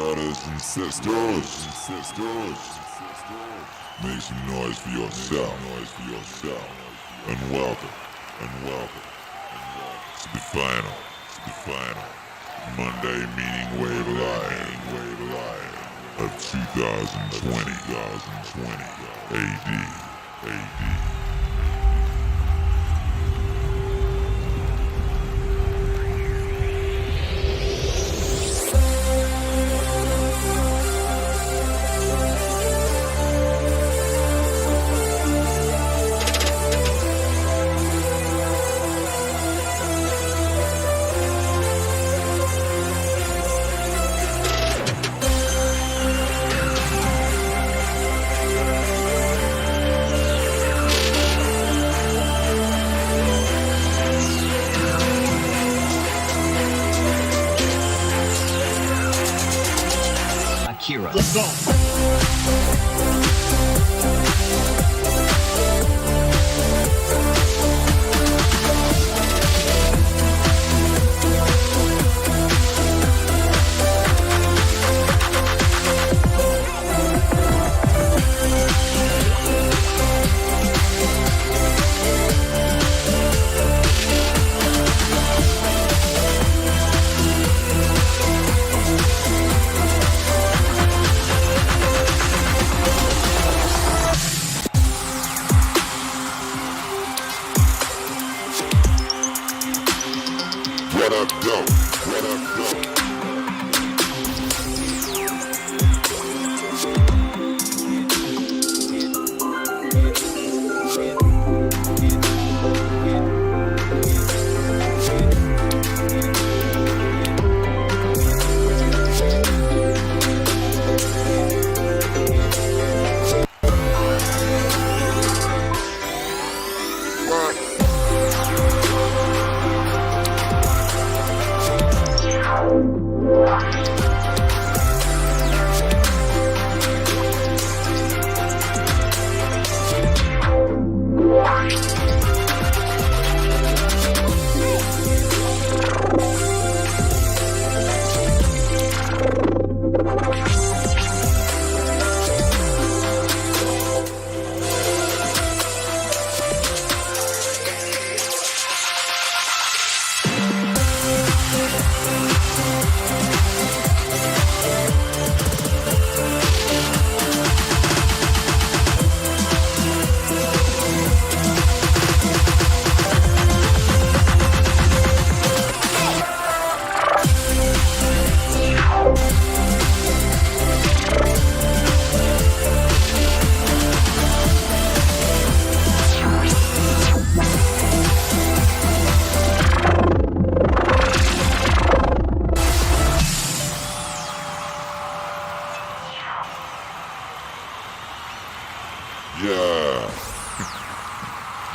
brothers and sisters. Make some noise for yourself. And welcome to the final Monday Meaningwave Live of 2020 AD. Akira. Let's go.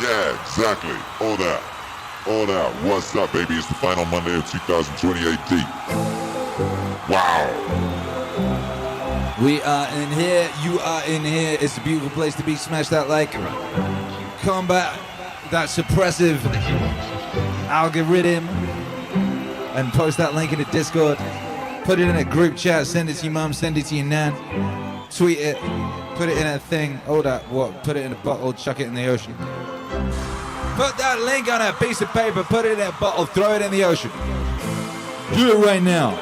Yeah, exactly. All that. What's up, baby? It's the final Monday of 2020 AD. Wow. We are in here. You are in here. It's a beautiful place to be. Smash that like. Combat that suppressive algorithm. And post that link in the Discord. Put it in a group chat. Send it to your mom. Send it to your nan. Tweet it. Put it in a thing. Oh, that what? Put it in a bottle. Chuck it in the ocean. Put that link on a piece of paper. Put it in a bottle. Throw it in the ocean. Do it right now.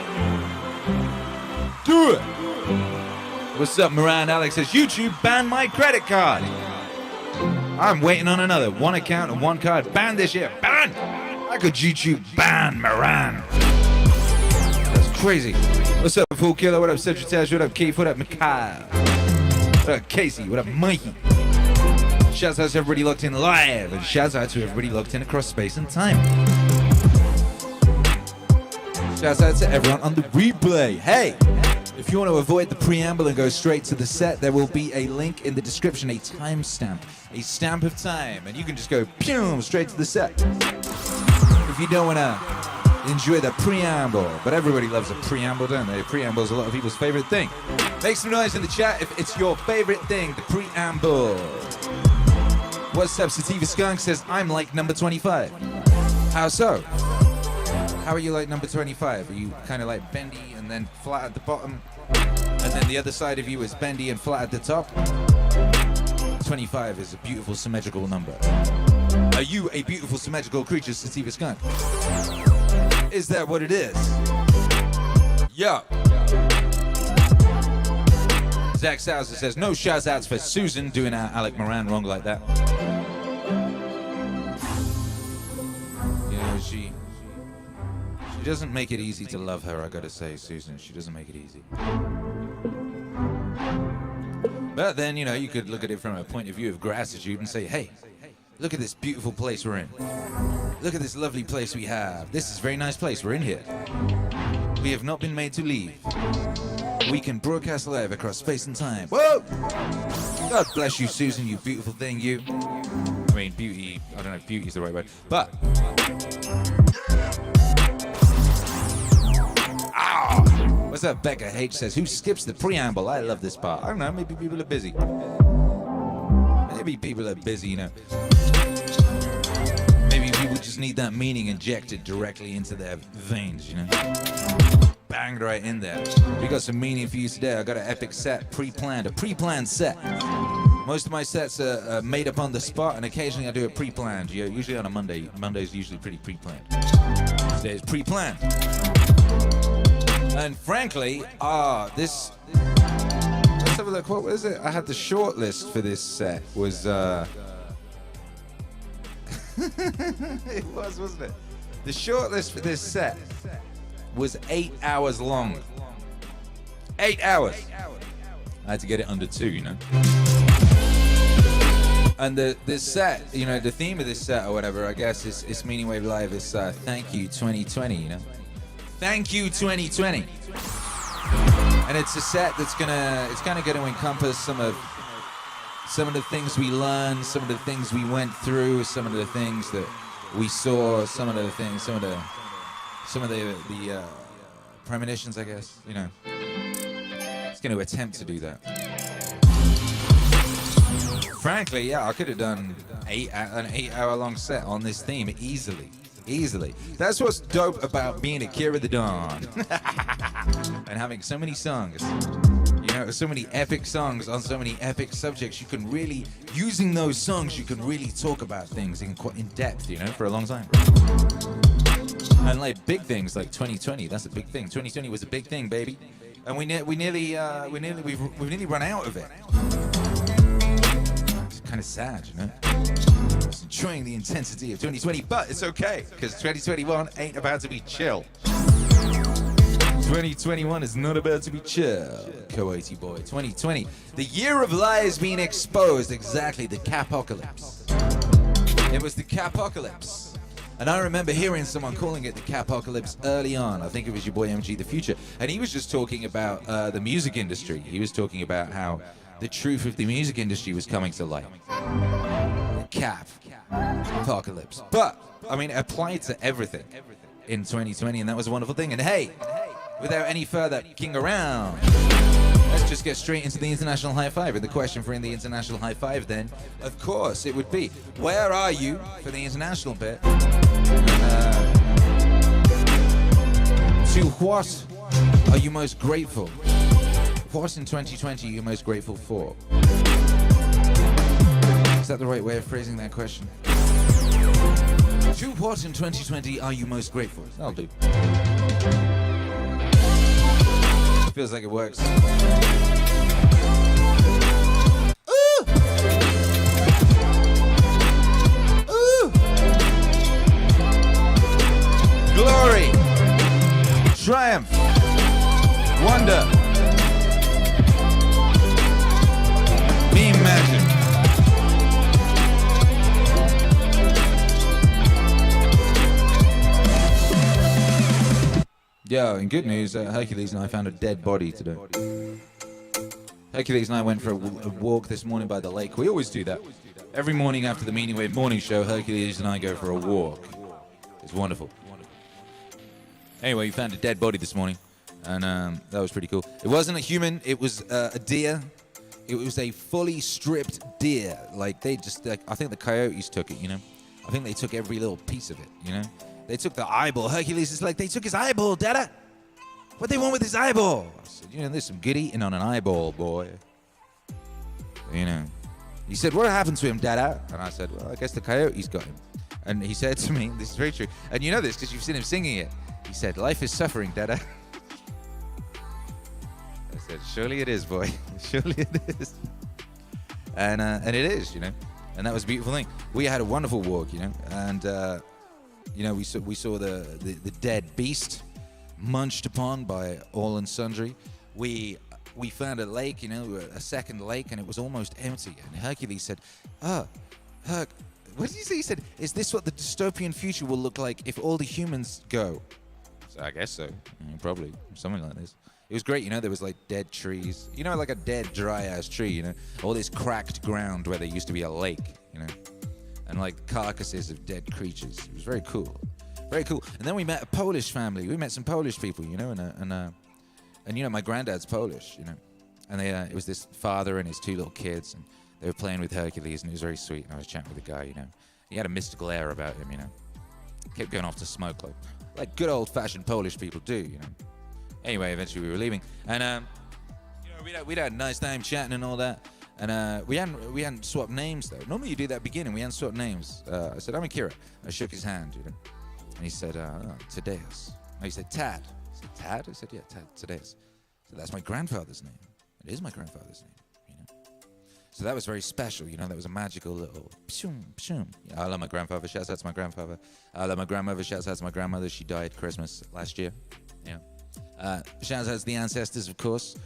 Do it. What's up, Moran? Alex says, YouTube banned my credit card. I'm waiting on another. One account and one card. Ban this year. Ban! How could YouTube ban Moran? That's crazy. What's up, Fool Killer? What up, Cedric? What up, Keith? What up, Mikhail? What up, Casey? What up, Mikey? Shouts out to everybody locked in live. And shouts out to everybody locked in across space and time. Shouts out to everyone on the replay. Hey! If you want to avoid the preamble and go straight to the set, there will be a link in the description, a timestamp, a stamp of time, and you can just go pew straight to the set. If you don't want to enjoy the preamble, but everybody loves a preamble, don't they? Preamble is a lot of people's favorite thing. Make some noise in the chat if it's your favorite thing, the preamble. What's up, Sativa Skunk says, I'm like number 25. How so? How are you like number 25? Are you kind of like bendy and and then flat at the bottom, and then the other side of you is bendy and flat at the top. 25 is a beautiful symmetrical number. Are you a beautiful symmetrical creature, Sativa Skunk? Is that what it is? Yo. Zach Souser says, no shout outs for Susan doing our Alec Moran wrong like that. You know, she doesn't make it easy to love her, I gotta say, Susan. She doesn't make it easy. But then, you know, you could look at it from a point of view of gratitude and say, hey, look at this beautiful place we're in. Look at this lovely place we have. This is a very nice place. We're in here. We have not been made to leave. We can broadcast live across space and time. Whoa! God bless you, Susan, you beautiful thing, you. I mean, beauty, I don't know if beauty is the right word, but... What's up, Becca H says, who skips the preamble? I love this part. I don't know, maybe people are busy. Maybe people are busy, you know. Maybe people just need that meaning injected directly into their veins, you know. Banged right in there. We got some meaning for you today. I got an epic set, pre-planned, a pre-planned set. Most of my sets are made up on the spot, and occasionally I do it pre-planned. You know, usually on a Monday. Monday's usually pretty pre-planned. Today's pre-planned. And frankly, let's have a look. What was it? I had the short list for this set. Was it was, wasn't it? The short list for this set was 8 hours long. 8 hours. I had to get it under 2, you know. And this set, you know, the theme of this set or whatever, I guess, is Meaningwave Live. Is Thank You 2020, you know. Thank You 2020. And it's a set that's it's kind of going to encompass some of the things we learned, some of the things we went through, some of the things that we saw, some of the premonitions, I guess, you know. It's going to attempt to do that. Frankly, yeah, I could have done an 8 hour long set on this theme easily. That's what's dope about being Akira the Dawn. And having so many songs. You know, so many epic songs on so many epic subjects. You can really, using those songs, you can really talk about things in depth, you know, for a long time. And like big things like 2020, that's a big thing. 2020 was a big thing, baby. And we've nearly run out of it. It's kind of sad, you know. Just enjoying the intensity of 2020, but it's okay, because 2021 ain't about to be chill. 2021 is not about to be chill, Coyote boy. 2020, the year of lies being exposed. Exactly, the Capocalypse. It was the Capocalypse. And I remember hearing someone calling it the Capocalypse early on. I think it was your boy MG the Future. And he was just talking about the music industry. He was talking about how the truth of the music industry was coming to light. The Capocalypse. But, I mean, it applied to everything in 2020, and that was a wonderful thing. And hey, without any further kicking around, let's just get straight into the International High Five. And the question for in the International High Five then, of course, it would be, where are you for the international bit? To what are you most grateful? What in 2020 are you most grateful for? Is that the right way of phrasing that question? To what in 2020 are you most grateful? That'll do. Feels like it works. Ooh! Ooh! Glory! Triumph! Wonder! Be magic! Yo, in good news, Hercules and I found a dead body today. Hercules and I went for a walk this morning by the lake. We always do that. Every morning after the Meaningwave morning show, Hercules and I go for a walk. It's wonderful. Anyway, we found a dead body this morning, and that was pretty cool. It wasn't a human, it was a deer. It was a fully stripped deer. Like, I think the coyotes took it, you know? I think they took every little piece of it, you know? They took the eyeball. Hercules is like, they took his eyeball, Dada. What they want with his eyeball? I said, you know, there's some good eating on an eyeball, boy. You know. He said, what happened to him, Dada? And I said, well, I guess the coyotes got him. And he said to me, this is very true, and you know this because you've seen him singing it. He said, life is suffering, Dada. I said, surely it is, boy. Surely it is. And it is, you know. And that was a beautiful thing. We had a wonderful walk, you know. And, you know, we saw the dead beast munched upon by all and sundry. We found a lake, you know, a second lake, and it was almost empty. And Hercules said, Herc, what did he say? He said, is this what the dystopian future will look like if all the humans go? So I guess so. Probably. Something like this. It was great, you know, there was like dead trees. You know, like a dead, dry-ass tree, you know? All this cracked ground where there used to be a lake, you know? And like carcasses of dead creatures. It was very cool. Very cool. And then we met a Polish family. We met some Polish people, you know, and you know, my granddad's Polish, you know? And it was this father and his two little kids, and they were playing with Hercules, and it was very sweet. And I was chatting with the guy, you know? He had a mystical air about him, you know? Kept going off to smoke like good old-fashioned Polish people do, you know? Anyway, eventually we were leaving, and you know, we'd had a nice time chatting and all that, and we hadn't swapped names though. Normally you do that at the beginning. We hadn't swapped names. I said, I'm Akira. I shook his hand, you know, and he said, Tadeus. No, he said Tad. I said Tad. I said, yeah, Tad. Tadeus. So that's my grandfather's name. It is my grandfather's name, you know. So that was very special, you know. That was a magical little pshum, pshum. You know, I love my grandfather. Shouts out to my grandfather. I love my grandmother. Shouts out to my grandmother. She died Christmas last year. Yeah. Shout out to the ancestors, of course.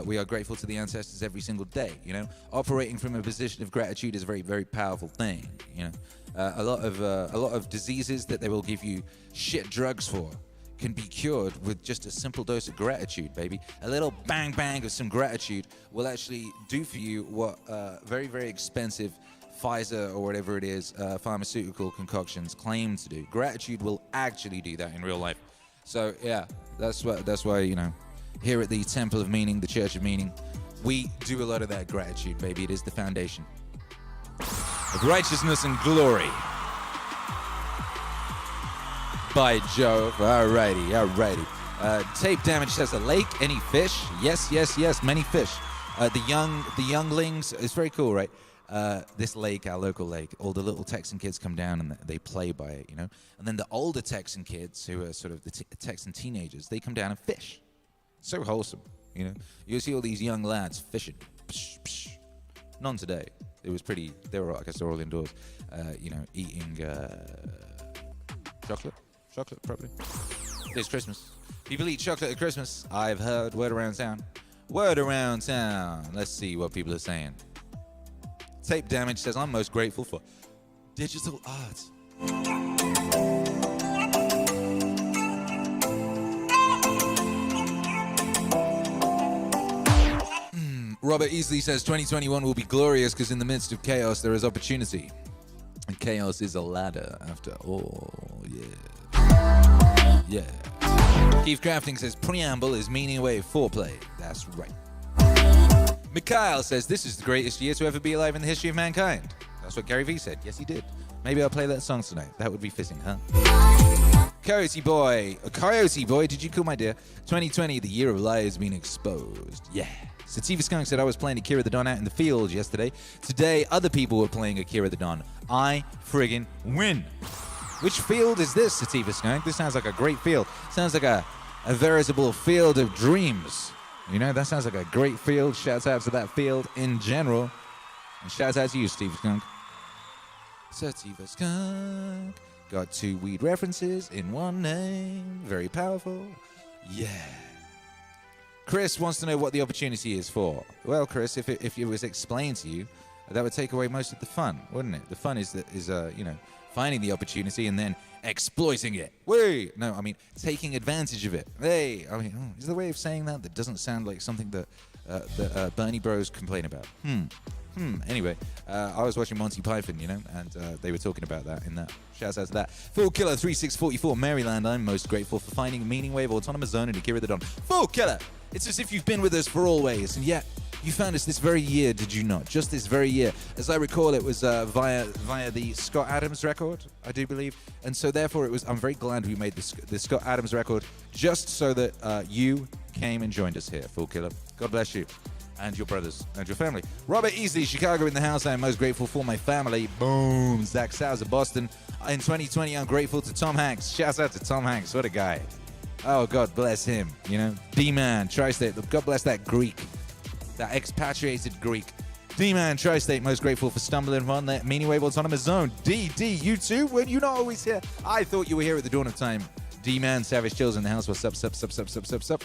We are grateful to the ancestors every single day, you know. Operating from a position of gratitude is a very, very powerful thing, you know. A lot of diseases that they will give you shit drugs for can be cured with just a simple dose of gratitude, baby. A little bang bang of some gratitude will actually do for you what very, very expensive Pfizer or whatever it is, pharmaceutical concoctions claim to do. Gratitude will actually do that in real life. So yeah, that's why, you know, here at the Temple of Meaning, the Church of Meaning, we do a lot of that gratitude, baby. It is the foundation of righteousness and glory. By Jove. Alrighty. Tape damage says a lake, any fish? Yes, many fish. The younglings, it's very cool, right? This lake, our local lake, all the little Texan kids come down and they play by it, you know? And then the older Texan kids, who are sort of the Texan teenagers, they come down and fish. So wholesome, you know? You'll see all these young lads fishing. Psh, psh. None today. It was pretty, I guess they're all indoors, you know, eating chocolate, probably. It's Christmas. People eat chocolate at Christmas. I've heard word around town. Let's see what people are saying. Tape Damage says, I'm most grateful for digital art. Robert Easley says, 2021 will be glorious because in the midst of chaos, there is opportunity. And chaos is a ladder after all. Yeah. Keith Crafting says, Preamble is Meaningwave foreplay. That's right. Mikhail says, this is the greatest year to ever be alive in the history of mankind. That's what Gary Vee said. Yes, he did. Maybe I'll play that song tonight. That would be fitting, huh? Coyote Boy, did you call my dear? 2020, the year of lies being exposed. Yeah. Sativa Skunk said, I was playing Akira the Don out in the field yesterday. Today, other people were playing Akira the Don. I friggin' win. Which field is this, Sativa Skunk? This sounds like a great field. Sounds like a veritable field of dreams. You know, that sounds like a great field. Shouts out to that field in general. And shouts out to you, Sativa Skunk. Sativa Skunk. Got 2 weed references in one name. Very powerful. Yeah. Chris wants to know what the opportunity is for. Well, Chris, if it was explained to you, that would take away most of the fun, wouldn't it? The fun is you know, finding the opportunity and then exploiting it. Wait, no, I mean taking advantage of it. Hey, I mean, is there a way of saying that doesn't sound like something that Bernie Bros complain about? Anyway, I was watching Monty Python, you know, and they were talking about that in that. Shouts out to that. Full Killer 3644 Maryland. I'm most grateful for finding Meaningwave Autonomous Zone and Akira the Don. Full Killer. It's as if you've been with us for always, and yet You found us this very year, did you not? Just this very year. As I recall, it was via the Scott Adams record, I do believe. And so therefore, I'm very glad we made the Scott Adams record just so that you came and joined us here, Fool Killer. God bless you and your brothers and your family. Robert Easley, Chicago in the house. I am most grateful for my family. Boom. Zach Sowers of Boston. In 2020, I'm grateful to Tom Hanks. Shouts out to Tom Hanks. What a guy. Oh, God bless him. You know, D-Man, Tri-State. God bless that Greek, that expatriated Greek. D-Man, Tri-State, most grateful for stumbling on that Meaningwave Autonomous Zone. D, you too? Were you not always here? I thought you were here at the dawn of time. D-Man, Savage Chills in the house. What's up?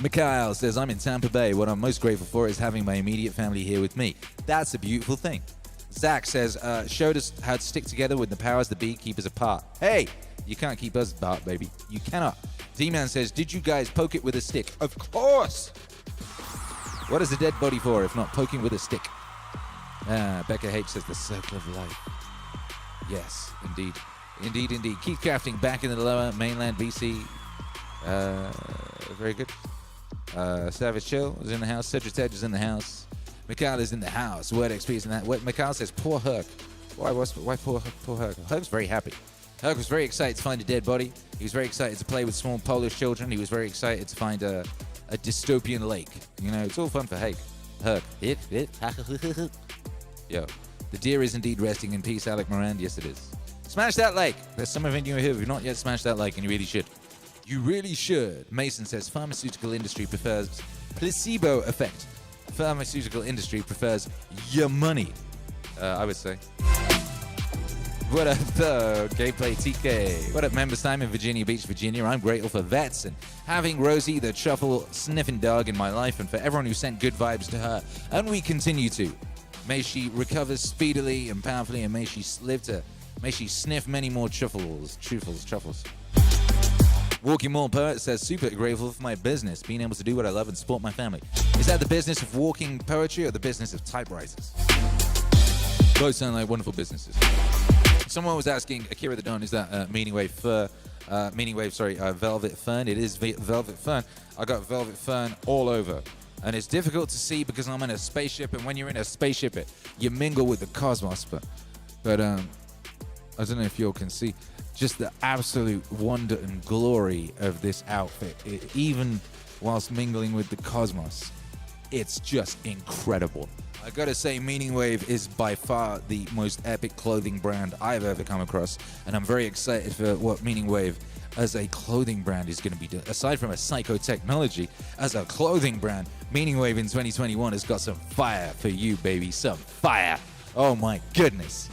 Mikhail says, I'm in Tampa Bay. What I'm most grateful for is having my immediate family here with me. That's a beautiful thing. Zach says, showed us how to stick together when the powers that be keep us apart. Hey, you can't keep us apart, baby. You cannot. D-Man says, did you guys poke it with a stick? Of course. What is a dead body for if not poking with a stick? Becca H says, the circle of life. Yes, indeed. Indeed. Keith Crafting back in the lower mainland BC. Very good. Savage Chill is in the house. Cedric Edge is in the house. Mikhail is in the house. Word XP is in that. Mikhail says, poor Herc. Why poor Herc? Herc's very happy. Herc was very excited to find a dead body. He was very excited to play with small Polish children. He was very excited to find a dystopian lake. You know, it's all fun for Herc. Yo, the deer is indeed resting in peace, Alec Moran. Yes, it is. Smash that like. There's some of you here who have not yet smashed that like, and you really should. You really should. Mason says pharmaceutical industry prefers placebo effect. Pharmaceutical industry prefers your money, I would say. What up, though? Gameplay TK. What up, member Simon, Virginia Beach, Virginia? I'm grateful for vets and having Rosie, the truffle sniffing dog, in my life, and for everyone who sent good vibes to her. And we continue to. May she recover speedily and powerfully, and may she sniff many more truffles. Walking Mall Poet says, super grateful for my business, being able to do what I love and support my family. Is that the business of walking poetry or the business of typewriters? Both sound like wonderful businesses. Someone was asking, Akira the Don, is that Meaningwave Velvet Fern? It is Velvet Fern. I got Velvet Fern all over. And it's difficult to see because I'm in a spaceship, and when you're in a spaceship, you mingle with the cosmos. But I don't know if you all can see just the absolute wonder and glory of this outfit. Even whilst mingling with the cosmos, it's just incredible. I gotta say, Meaningwave is by far the most epic clothing brand I've ever come across, and I'm very excited for what Meaningwave as a clothing brand is gonna be doing. Aside from a psychotechnology, as a clothing brand, Meaningwave in 2021 has got some fire for you, baby. Some fire. Oh my goodness.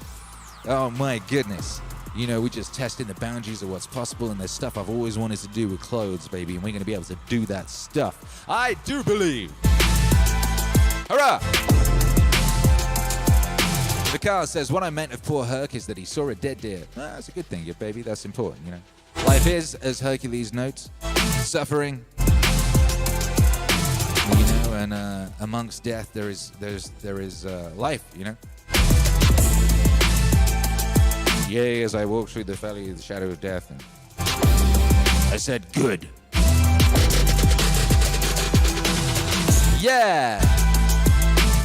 You know, we're just testing the boundaries of what's possible, and there's stuff I've always wanted to do with clothes, baby, and we're going to be able to do that stuff. I do believe. Hurrah! The car says, what I meant of poor Herc is that he saw a dead deer. That's a good thing, baby. That's important, you know. Life is, as Hercules notes, suffering. You know, and amongst death there is life, you know. Yea, as I walk through the valley of the shadow of death, and I said, good. Yeah!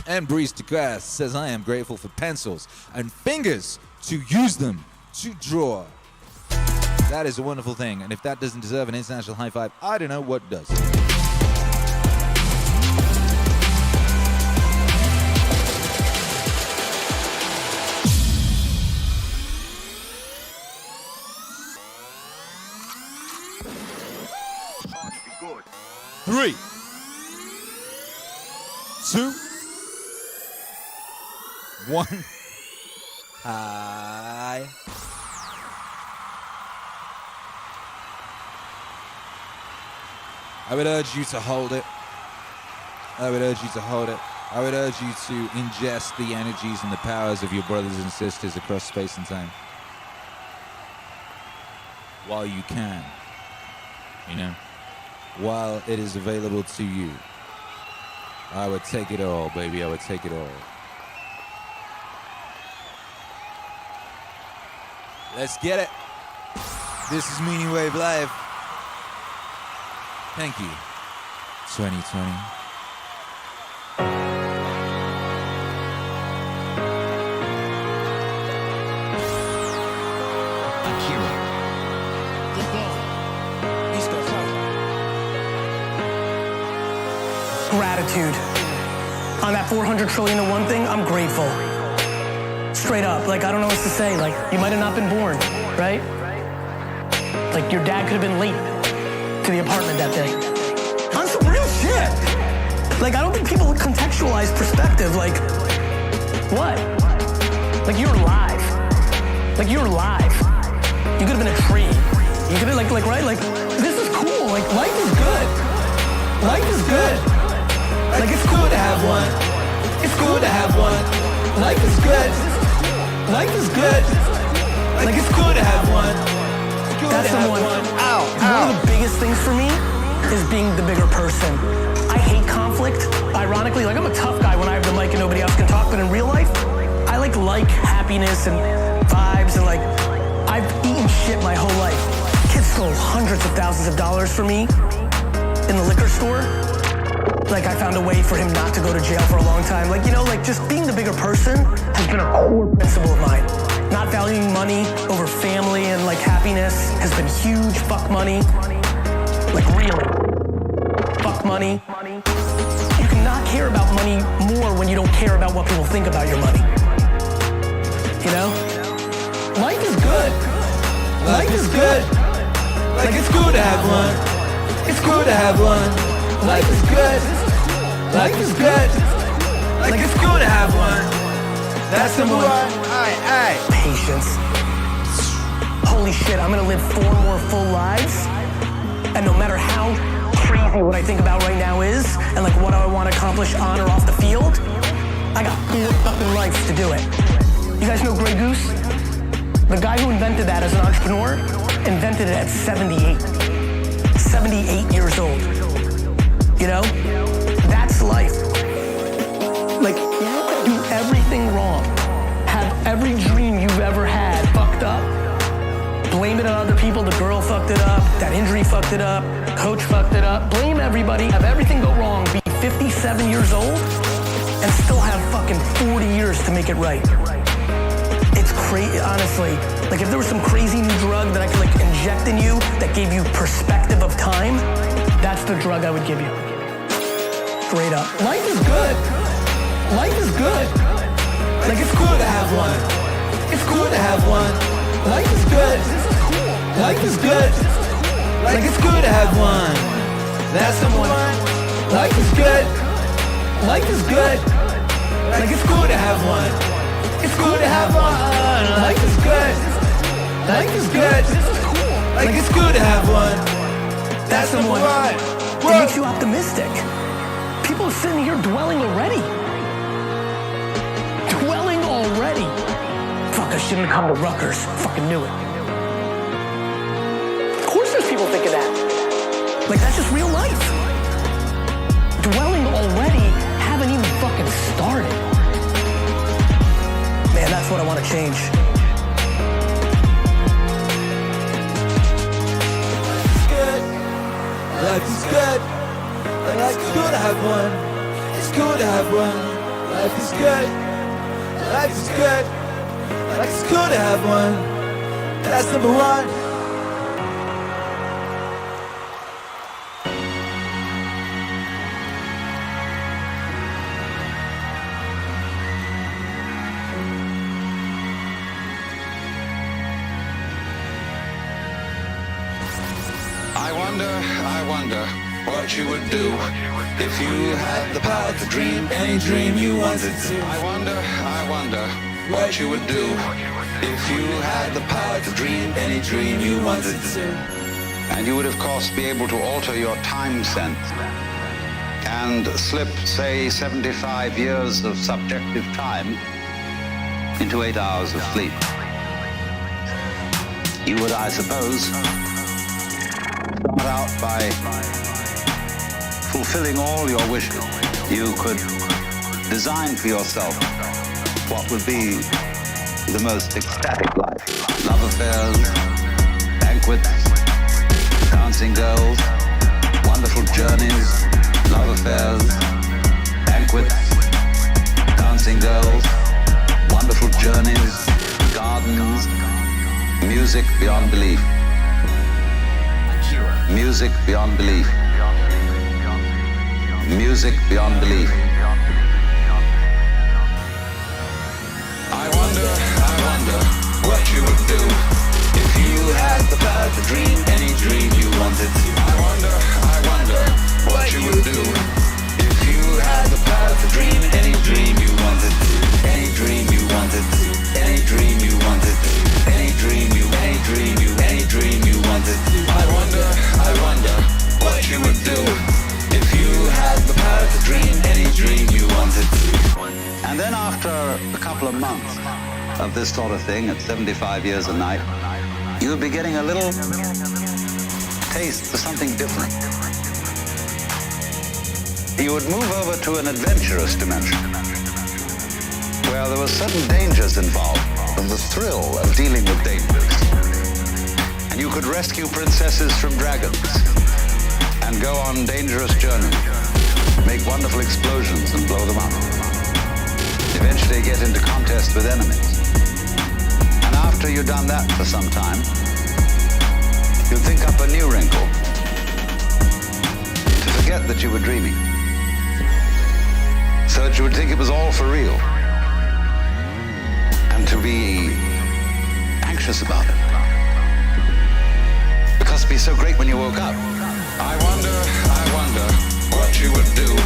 And Breeze to Grass says, I am grateful for pencils and fingers to use them to draw. That is a wonderful thing, and if that doesn't deserve an international high five, I don't know what does. Three, 2, 1. Hi. I would urge you to hold it. I would urge you to ingest the energies and the powers of your brothers and sisters across space and time. While you can. You know? While it is available to you. I would take it all, baby. I would take it all. Let's get it. This is Meaningwave Live. Thank you, 2020. Akira. East Coast, South. Gratitude. On that 400 trillion to one thing, I'm grateful. Straight up, like I don't know what to say. Like you might have not been born, right? Like your dad could have been late to the apartment that day. On some real shit. Like I don't think people contextualize perspective. Like what? Like you're alive. Like you're alive. You could have been a tree. You could have like right? Like this is cool. Like life is good. Life is good. Like it's cool to have one. It's cool to have one. Life is good. Life is good. Like it's cool to have one. That's someone. One of the biggest things for me is being the bigger person. I hate conflict. Ironically, like I'm a tough guy when I have the mic and nobody else can talk, but in real life, I like happiness and vibes and like I've eaten shit my whole life. Kids stole hundreds of thousands of dollars from me in the liquor store. Like I found a way for him not to go to jail for a long time. Like, you know, like just being the bigger person has been a core principle of mine. Not valuing money over family and like happiness has been huge. Fuck money. Like really. Fuck money. You cannot care about money more when you don't care about what people think about your money. You know? Life is good. Life is good. Like it's cool to have one. It's cool to have one. Life is good. Life is good. Like it's cool to have one. That's number one. Aye. Patience. Holy shit, I'm gonna live 4 more full lives. And no matter how crazy what I think about right now is, and like what I want to accomplish on or off the field, I got 4 fucking lives to do it. You guys know Grey Goose? The guy who invented that as an entrepreneur invented it at 78. 78 years old. You know? That's life. Like, do everything wrong. Have every dream you've ever had fucked up. Blame it on other people. The girl fucked it up. That injury fucked it up. Coach fucked it up. Blame everybody. Have everything go wrong. Be 57 years old and still have fucking 40 years to make it right. It's crazy, honestly. Like if there was some crazy new drug that I could like inject in you that gave you perspective of time, that's the drug I would give you. Straight up. Life is good. Life is good. Like it's cool to have one. It's cool to have one. Life is good. Life is good. Like it's cool to have one. That's someone. Life is good. Life is good. Like it's cool to have one. It's cool to have one. Life is good. Life is good. Like it's cool to have one. That's someone. It makes you optimistic. People are sitting here dwelling already. Dwelling already. Fuck, I shouldn't have come to Rutgers. Fucking knew it. Of course there's people thinking that. Like, that's just real life. Dwelling already, haven't even fucking started. Man, that's what I want to change. Life is good. Like it's cool to have one. It's cool to have one. Life is good. Life is good. Like it's cool to have one. That's number one. I wonder what you would do if you had the power to dream any dream you wanted to. I wonder what you would do if you had the power to dream any dream you wanted to. And you would, of course, be able to alter your time sense and slip, say, 75 years of subjective time into 8 hours of sleep. You would, I suppose, start out by fulfilling all your wishes. You could design for yourself what would be the most ecstatic life. Love affairs, banquets, dancing girls, wonderful journeys, love affairs, banquets, music beyond belief. Akira. Music beyond belief. Music beyond belief. I wonder what you would do if you had the power to dream any dream you wanted. I wonder what you would do if you had the power to dream any dream you wanted. Any dream you wanted. Any dream you wanted. Any dream you wanted. I wonder what you would do if you had the power to dream any dream you wanted. And then after a couple of months of this sort of thing at 75 years a night, you would be getting a little taste for something different. You would move over to an adventurous dimension where there were certain dangers involved and the thrill of dealing with dangers. And you could rescue princesses from dragons and go on dangerous journeys, make wonderful explosions and blow them up. Eventually get into contest with enemies. And after you've done that for some time, you'd think up a new wrinkle to forget that you were dreaming, so that you would think it was all for real, and to be anxious about it, because it'd be so great when you woke up. I wonder what you would do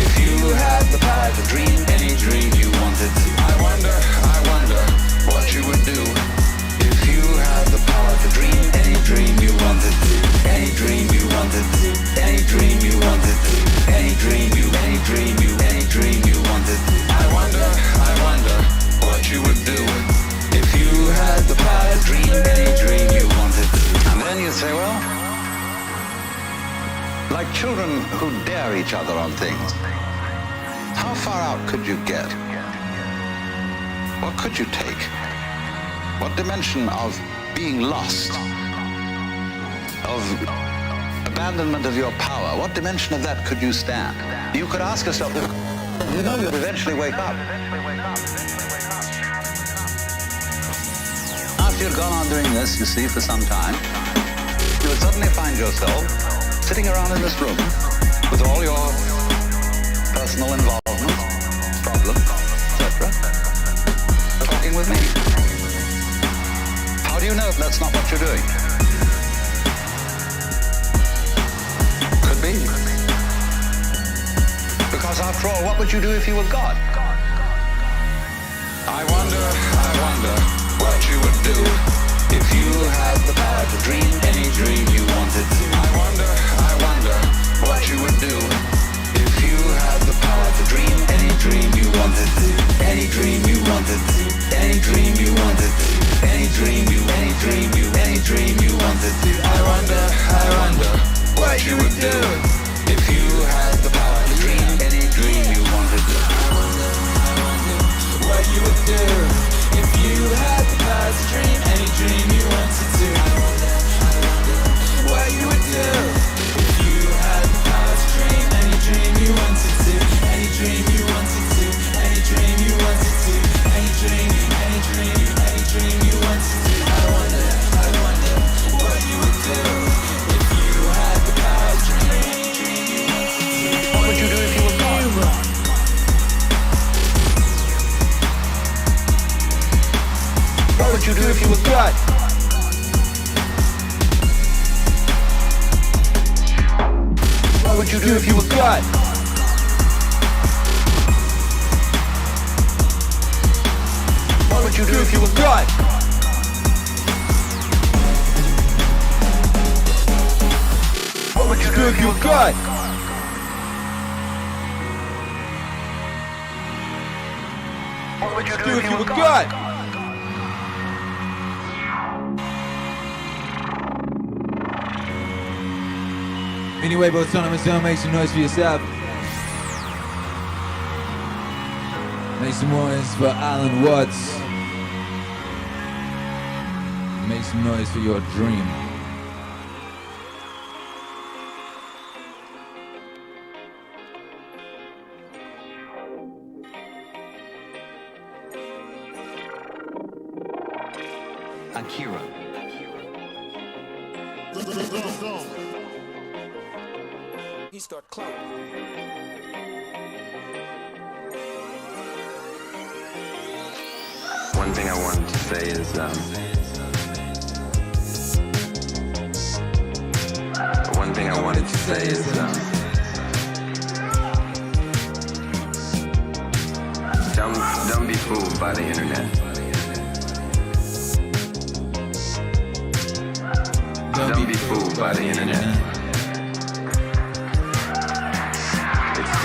if you had the power to dream any dream you wanted. I wonder what you would do if you had the power to dream any dream you wanted. Any dream you wanted. Any dream you wanted. Any dream you wanted. I wonder what you would do if you had the power to dream any dream you wanted. And then you say, well, like children who dare each other on things, how far out could you get? What could you take? What dimension of being lost, of abandonment of your power, what dimension of that could you stand? You could ask yourself, you know you'll eventually wake up. After you'd gone on doing this, you see, for some time, you would suddenly find yourself sitting around in this room with all your personal involvement, problems, etc., talking with me. How do you know if that's not what you're doing? Could be. Because after all, what would you do if you were God? I wonder what you would do if you had the power to dream any dream you wanted. I wonder what you would do if you had the power to dream any dream you wanted. Any dream you wanted. Any dream you wanted. Any dream you wanted. I wonder what you would do if you had the power to dream any dream you wanted. I wonder what you would do if you had the power to dream any dream you wanted to. I wonder what you would do if you had the power to dream any dream you wanted to. Any dream you wanted to. Any dream you wanted to. Any dream you wanted to. I wonder what you would do if you had the power to dream any dream you wanted to. What would you do if you were God? What would you do if you were God? What would you do if you were God? What would you do if you were God? What would you do if you were God? What would you do if you were God? Meaningwave Autonomous Zone, make some noise for yourself. Make some noise for Alan Watts. Make some noise for your dream. Akira. He's got clout. One thing I wanted to say is, one thing I wanted to say is, don't be fooled by the internet. Don't be fooled by the internet.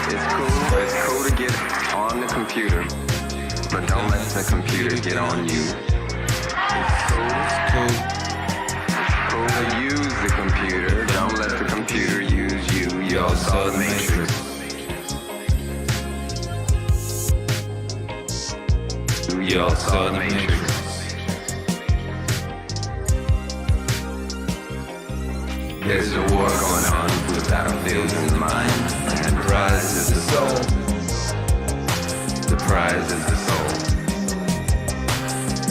It's cool to get on the computer, but don't let the computer get on you. It's cool to use the computer, don't let the computer use you. You all saw the Matrix. You all saw the Matrix. There's a war going on with battlefields in the mind, and the prize is the soul. The prize is the soul.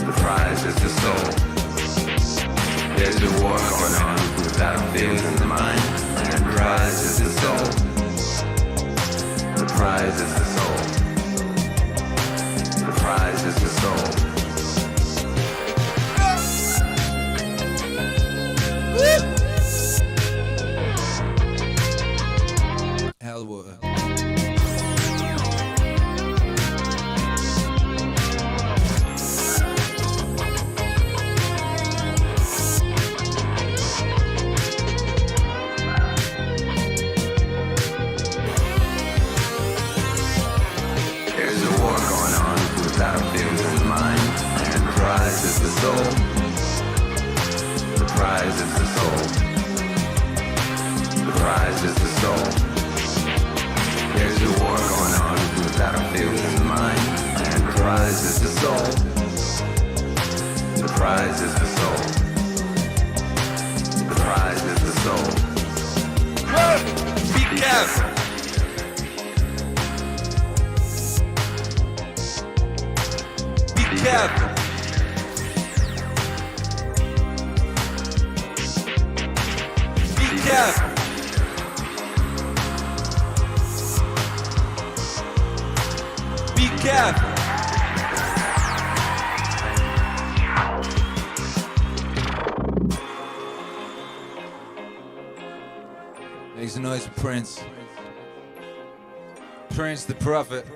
The prize is the soul. There's a war going on with battlefields in the mind, and the prize is the soul. The prize is the soul. The prize is the soul. Hellwater. There's a war going on with battlefields in the mind, and the prize is the soul. The prize is the soul. The prize is the soul. There's a war going on with battlefields in the mind, and the prize is the soul. The prize is the soul. The prize is the soul. Be careful. Be careful. Be careful. Be careful. Make some noise for Prince. Prince the Prophet.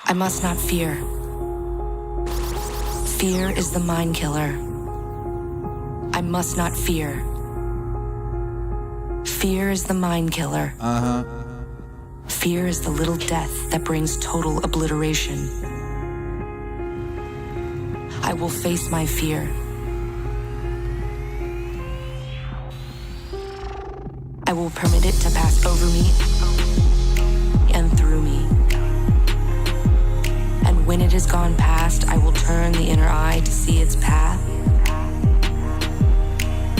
I must not fear. Fear is the mind killer. I must not fear. Fear is the mind killer. Fear is the little death that brings total obliteration. I will face my fear. I will permit it to pass over me and through me. And when it has gone past, I will turn the inner eye to see its path.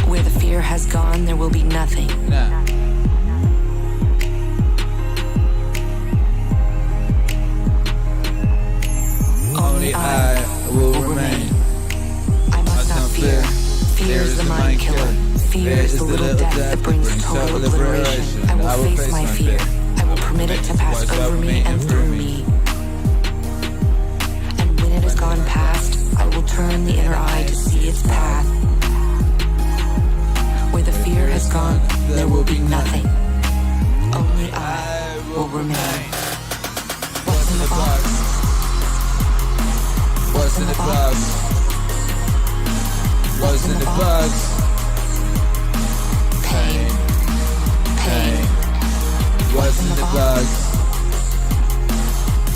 Where the fear has gone, there will be nothing. Nah. Only I will remain. I must not fear. Fear is the mind killer. Fear is the little death that brings total obliteration. I will face my fear. I will permit it to pass over me and through me. And when it has gone past, I will turn the inner eye to see its path. Where the fear has gone, there will be nothing. Only I will remain. What's in the box? What's in the box? What's in the box? Pain. Pain. What's in the box?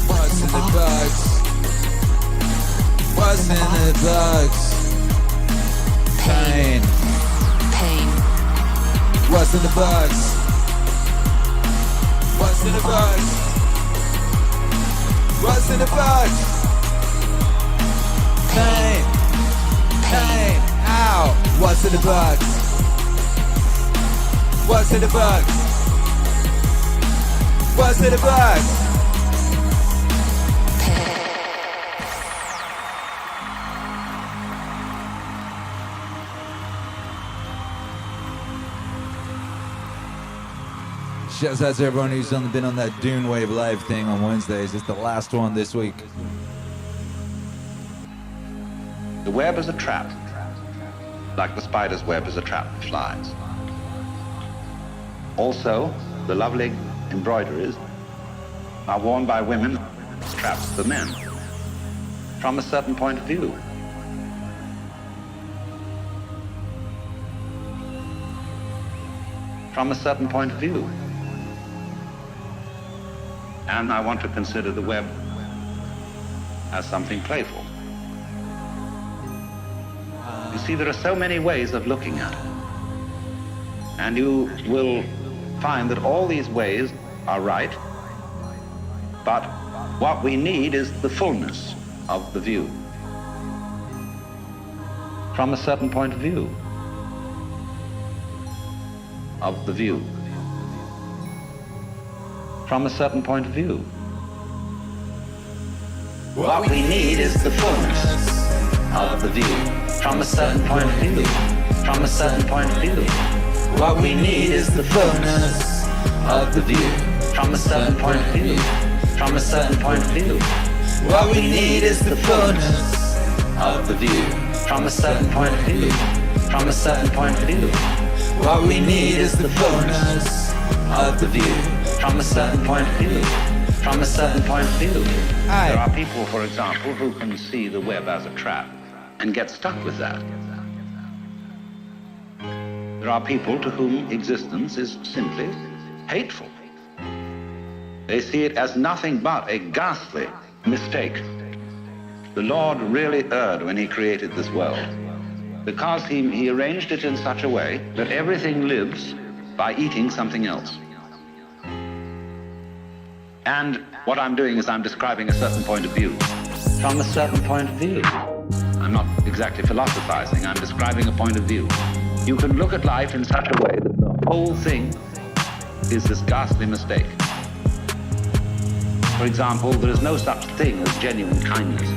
What's in the box? What's in the box? Pain. Pain. What's in the box? What's in the box? What's in the box? Pain. Pain. Ow. What's in the box? What's in the box? What's to the black? Shouts out to everyone who's been on that Dunewave live thing on Wednesdays. It's the last one this week. The web is a trap, like the spider's web is a trap for flies. Also, the lovely embroideries are worn by women as traps for men, from a certain point of view. From a certain point of view. And I want to consider the web as something playful. You see, there are so many ways of looking at it. And you will find that all these ways are right, but what we need is the fullness of the view. From a certain point of view. Of the view. From a certain point of view. What we need is the fullness of the view. From a certain point of view. From a certain point of view. What we need is the fullness of the view. From a certain point of view. From a certain point of view. What we need is the fullness of the view. From a certain point of view. From a certain point of view. What we need is the fullness of the view. From a certain point of view. From a certain point of view. There are people, for example, who can see the web as a trap and get stuck with that. There are people to whom existence is simply hateful. They see it as nothing but a ghastly mistake. The Lord really erred when he created this world, because he arranged it in such a way that everything lives by eating something else. And what I'm doing is I'm describing a certain point of view. From a certain point of view. I'm not exactly philosophizing, I'm describing a point of view. You can look at life in such a way that the whole thing is this ghastly mistake. For example, there is no such thing as genuine kindness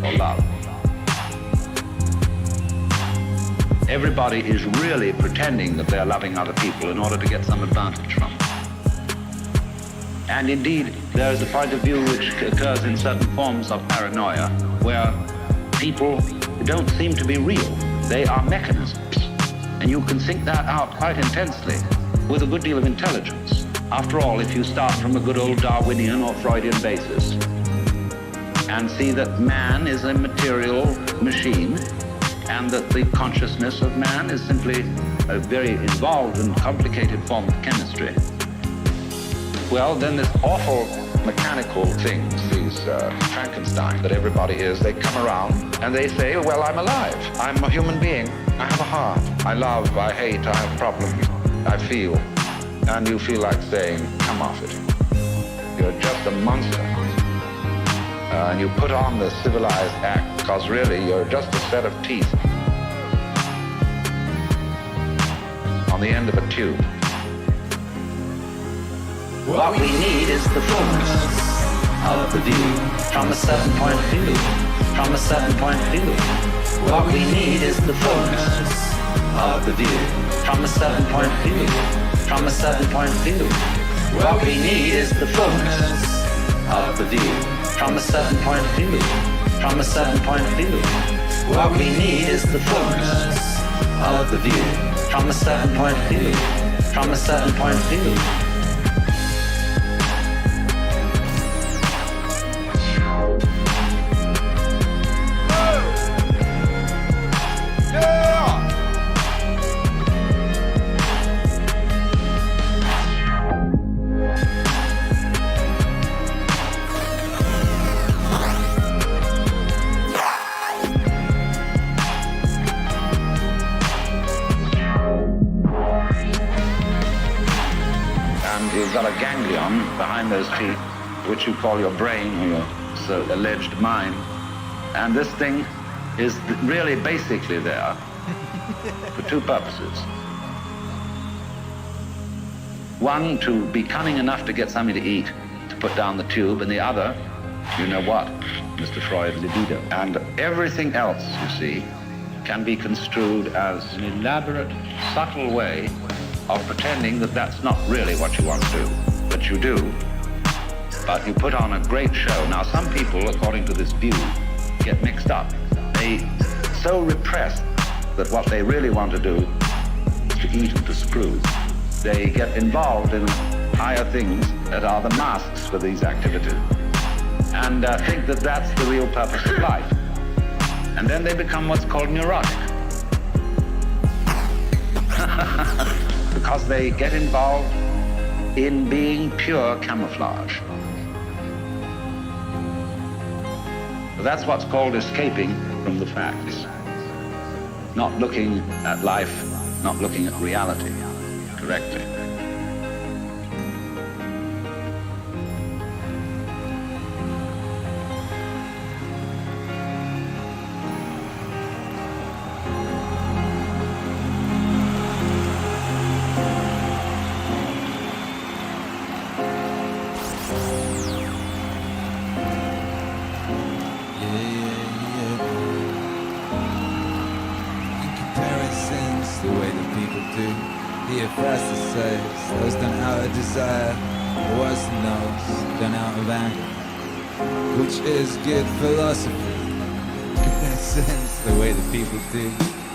or love. Everybody is really pretending that they're loving other people in order to get some advantage from them. And indeed, there is a point of view which occurs in certain forms of paranoia, where people don't seem to be real. They are mechanisms. And you can think that out quite intensely with a good deal of intelligence. After all, if you start from a good old Darwinian or Freudian basis and see that man is a material machine and that the consciousness of man is simply a very involved and complicated form of chemistry, well, then this awful mechanical things, these Frankenstein that everybody is, they come around and they say, well, I'm alive. I'm a human being. I have a heart. I love, I hate, I have problems. I feel. And you feel like saying, come off it. You're just a monster. And you put on the civilized act because really you're just a set of teeth on the end of a tube. What we need is the fullness of the view. From a certain point of view. From a certain point of view. What we need is the fullness of the view. From a certain point of view. From a certain point of view. What we need is the fullness of the view. From a certain point of view. From a certain point of view. What we need is the fullness of the view. From a certain point of view. From a certain point of view. Got a ganglion behind those teeth, which you call your brain or your alleged mind. And this thing is really basically there for two purposes. One, to be cunning enough to get something to eat, to put down the tube, and the other, you know what, Mr. Freud, libido. And everything else, you see, can be construed as an elaborate, subtle way of pretending that that's not really what you want to do. But you do. But you put on a great show. Now, some people, according to this view, get mixed up. They so repress that what they really want to do is to eat and to screw. They get involved in higher things that are the masks for these activities and think that that's the real purpose of life. And then they become what's called neurotic. Because they get involved in being pure camouflage. So that's what's called escaping from the facts. Not looking at life, not looking at reality correctly. Which is good philosophy. Sense the way that people do.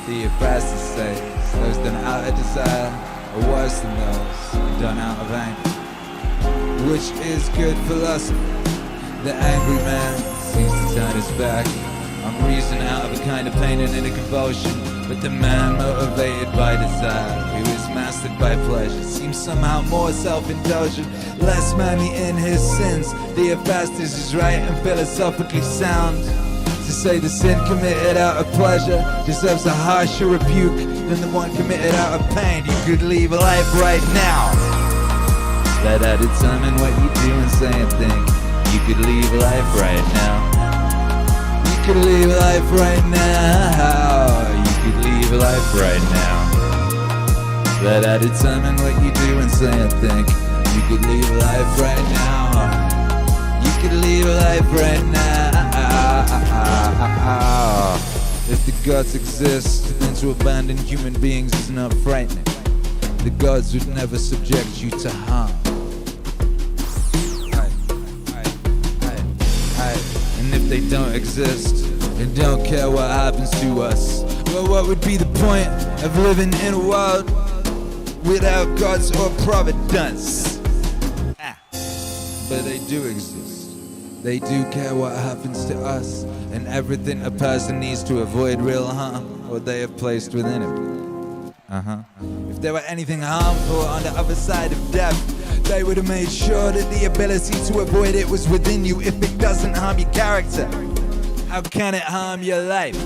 Theophrastus says those done out of desire are worse than those done out of anger. Which is good philosophy. The angry man seems to turn his back on reason out of a kind of pain and in a convulsion. But the man motivated by desire, who is mastered by pleasure, seems somehow more self-indulgent, less manly in his sins. Theophrastus is right and philosophically sound to say the sin committed out of pleasure deserves a harsher rebuke than the one committed out of pain. You could leave life right now. Let that determine what you do and say and think. You could leave life right now. You could leave life right now. You could leave life right now. Let that determine what you do and say and think. You could leave life right now. You could leave life right now. If the gods exist, then to abandon human beings is not frightening. The gods would never subject you to harm. And if they don't exist, and don't care what happens to us, well, what would be the point of living in a world without gods or providence? But they do exist. They do care what happens to us, and everything a person needs to avoid real harm, or they have placed within him. If there were anything harmful on the other side of death, they would have made sure that the ability to avoid it was within you. If it doesn't harm your character, how can it harm your life?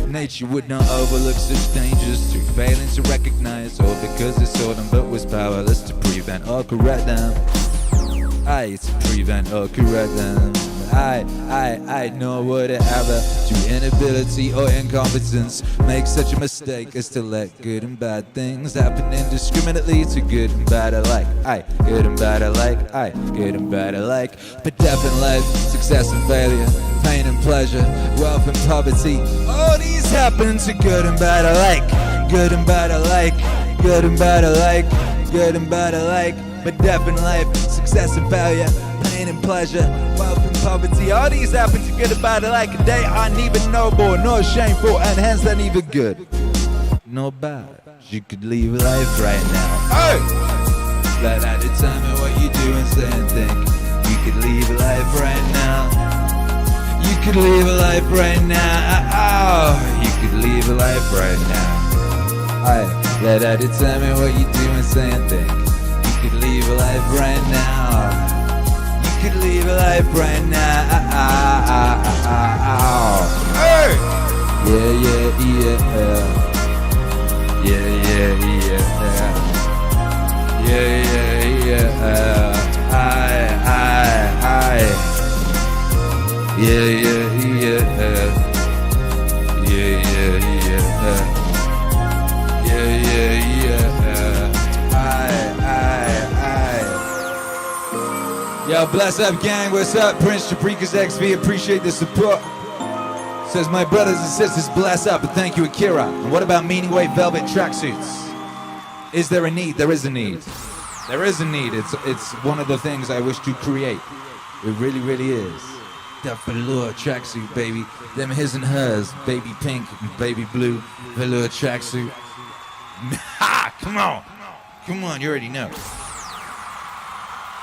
Nature would not overlook such dangers through failing to recognize, or because it saw them but was powerless to prevent or correct them. To prevent or correct them. Nor would it ever, through inability or incompetence, make such a mistake as to let good and bad things happen indiscriminately to good and bad alike. Good and bad alike. Good and bad alike. But death and life, success and failure, pain and pleasure, wealth and poverty, all these happen to good and bad alike. Good and bad alike. Good and bad alike. Good and bad alike. But death and life, success and failure, pain and pleasure, wealth and poverty, all these happen to good and bad alike, and they are neither noble nor shameful, and hence they're neither good nor bad. You could leave life right now. Let that determine what you do and say and think. You could leave life right now. You could leave life right now. You could leave life right now. Let that determine what you do and say and think. You could leave life right now. You could leave life right now. Yeah, yeah, yeah. Yeah, yeah, yeah. Yeah, yeah, yeah. Yeah, yeah, yeah. Yeah, yeah, yeah. Yeah, yeah, yeah. Yo, bless up, gang. What's up? Prince Jabrika's XV. Appreciate the support. Says my brothers and sisters, bless up, and thank you, Akira. And what about Meaningwave velvet tracksuits? Is there a need? There is a need. There is a need. It's one of the things I wish to create. It really, really is. That velour tracksuit, baby. Them his and hers, baby pink and baby blue velour tracksuit. Ha! Come on. Come on, you already know.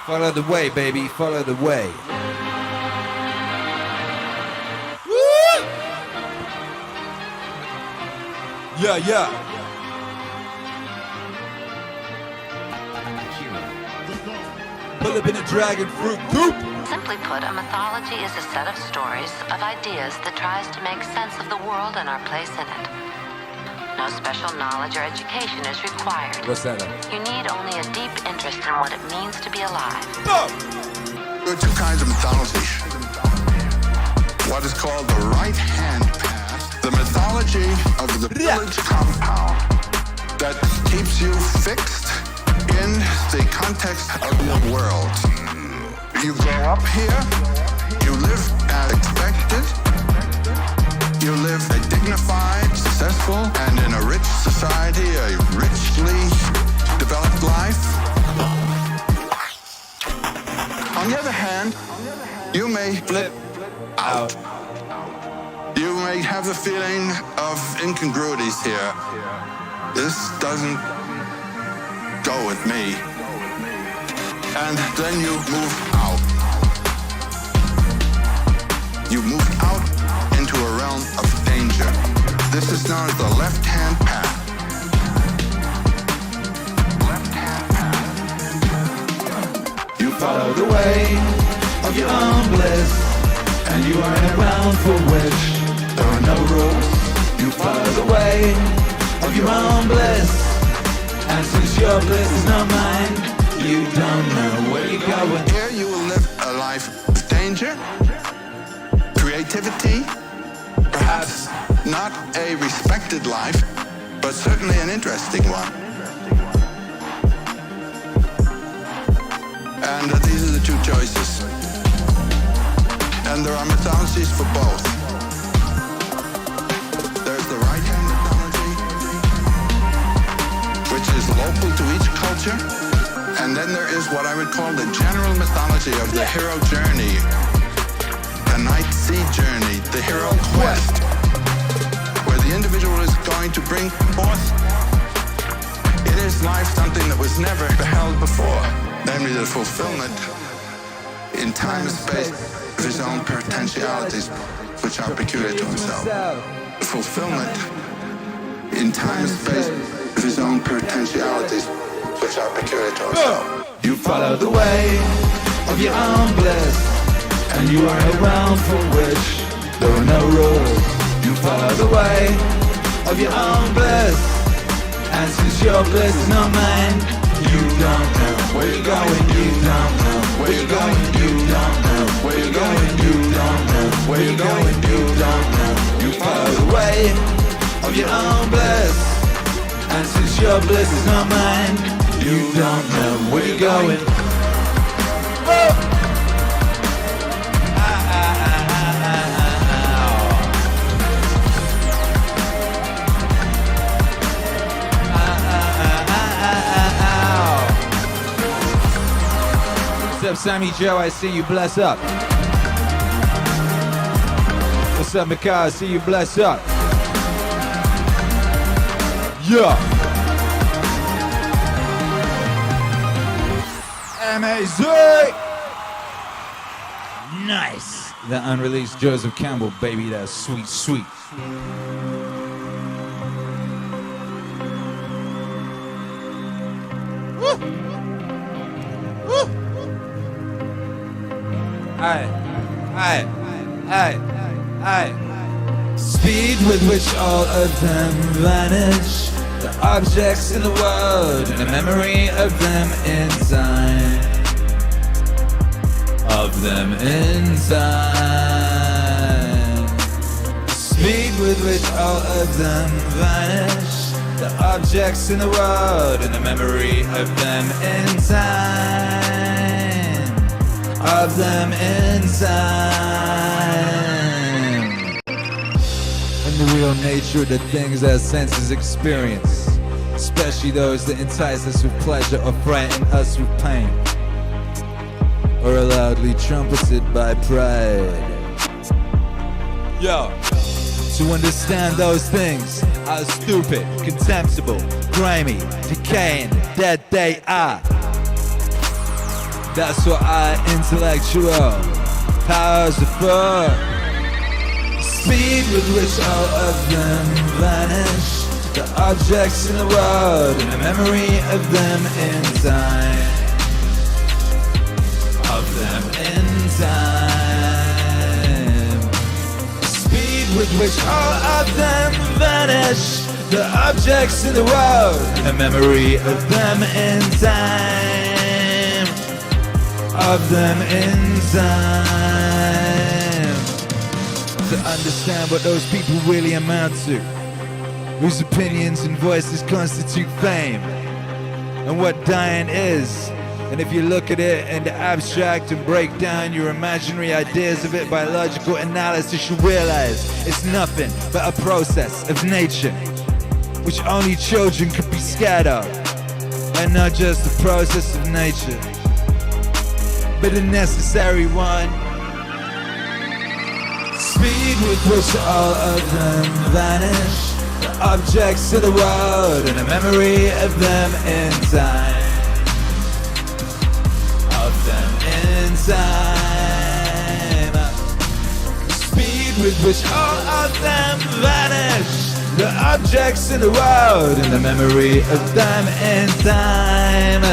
Follow the way, baby. Follow the way. Woo! Yeah, yeah. Pull up in a dragon fruit coop. Simply put, a mythology is a set of stories, of ideas that tries to make sense of the world and our place in it. No special knowledge or education is required. What's that? You need only a deep interest in what it means to be alive. There are two kinds of mythology. What is called the right-hand path, the mythology of the village compound that keeps you fixed in the context of your world. You grow up here, you live as expected, you live a dignified, successful, and in a rich society, a richly developed life. On the other hand, you may flip out. You may have the feeling of incongruities here. This doesn't go with me. And then you move out. You move out into a realm of danger. This is known as the left-hand path. Left-hand path. You follow the way of your own bliss, and you are in a realm for which there are no rules. You follow the way of your own bliss, and since your bliss is not mine, you don't know where you're going. Here you will live a life of danger, creativity, perhaps not a respected life, but certainly an interesting one. And these are the two choices. And there are mythologies for both. There's the right-hand mythology, which is local to each culture. And then there is what I would call the general mythology of the hero journey, the night sea journey, the hero quest, where the individual is going to bring forth in his life something that was never beheld before, namely the fulfillment in time and space of his own potentialities, which are peculiar to himself. The fulfillment in time and space of his own potentialities, which are peculiar to himself. You follow the way of your own bliss, and you are around for which there are no rules. You follow the way of your own bliss, and since your bliss is not mine, you don't know where you're going. You don't know where you're going. You don't know where you're going. You don't know where you're going. You don't know. You follow the way of your own bliss, and since your bliss is not mine, you don't know where you're going. What's up, Sammy Joe? I see you. Bless up. What's up, Mika? I see you. Bless up. Yeah. Amazing! Nice! That unreleased Joseph Campbell, baby, that's sweet, sweet. Woo! Woo! Aye. Speed with which all of them vanish. The objects in the world and the memory of them inside. Of them inside. Speed with which all of them vanish. The objects in the world and the memory of them inside. of them in time. And the real nature of the things our senses experience, especially those that entice us with pleasure or frighten us with pain, or are loudly trumpeted by pride. Yo, to understand those things, how stupid, contemptible, grimy, decaying, dead they are. That's what our intellectual powers are for. Speed with which all of them vanish, the objects in the world and the memory of them in time. Of them in time. Speed with which all of them vanish, the objects in the world and the memory of them in time. Of them in time. To understand what those people really amount to, whose opinions and voices constitute fame, and what dying is. And if you look at it in the abstract and break down your imaginary ideas of it by logical analysis, you realize it's nothing but a process of nature, which only children could be scared of, and not just the process of nature, but a necessary one. Speed with which all of them vanish, the objects of the world and the memory of them in time. Of them in time. Speed with which all of them vanish, the objects in the world and the memory of them in time.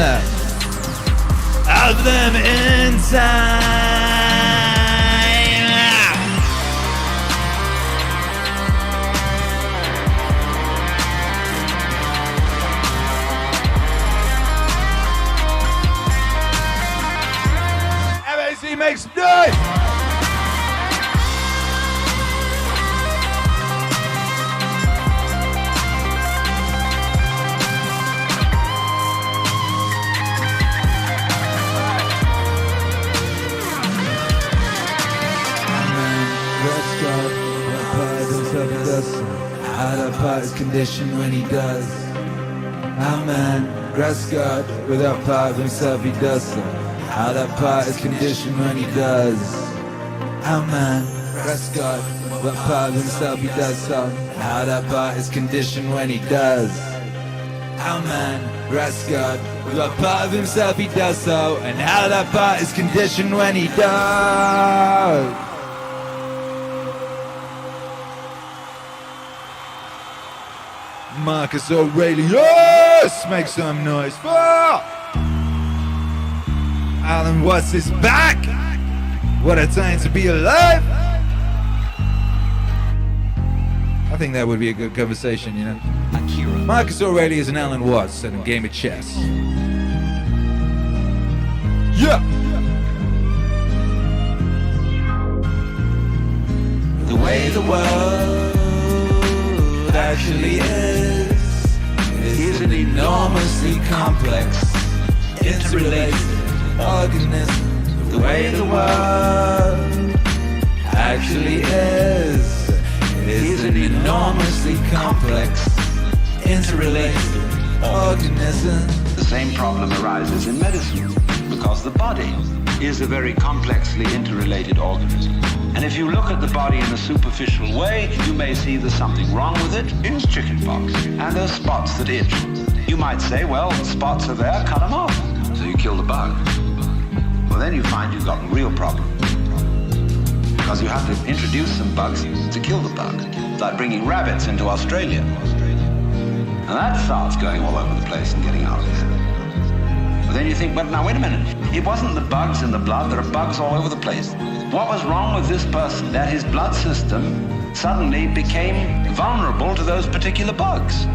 Of them in time. MAC makes noise! How that part is conditioned when he does. How man grasps God without part of himself he does so. How that part is conditioned when he does. How man grasps God without part of himself he does so. How that part is conditioned when he does. How man grasps God without part of himself he does so. And how that part is conditioned when he does. Marcus Aurelius, make some noise for Alan Watts is back. What a time to be alive. I think that would be a good conversation, you know. Akira. Marcus Aurelius and Alan Watts at a game of chess. Yeah. The way the world actually is an enormously complex, interrelated organism. The way the world actually is an enormously complex, interrelated organism. The same problem arises in medicine because the body is a very complexly interrelated organism. And if you look at the body in a superficial way, you may see there's something wrong with it. It's chickenpox. And there's spots that itch. You might say, well, the spots are there, cut them off. So you kill the bug. Well, then you find you've got a real problem. Because you have to introduce some bugs to kill the bug. It's like bringing rabbits into Australia. And that starts going all over the place and getting out of there. But then you think, well, now wait a minute. It wasn't the bugs in the blood. There are bugs all over the place. What was wrong with this person? That his blood system suddenly became vulnerable to those particular bugs.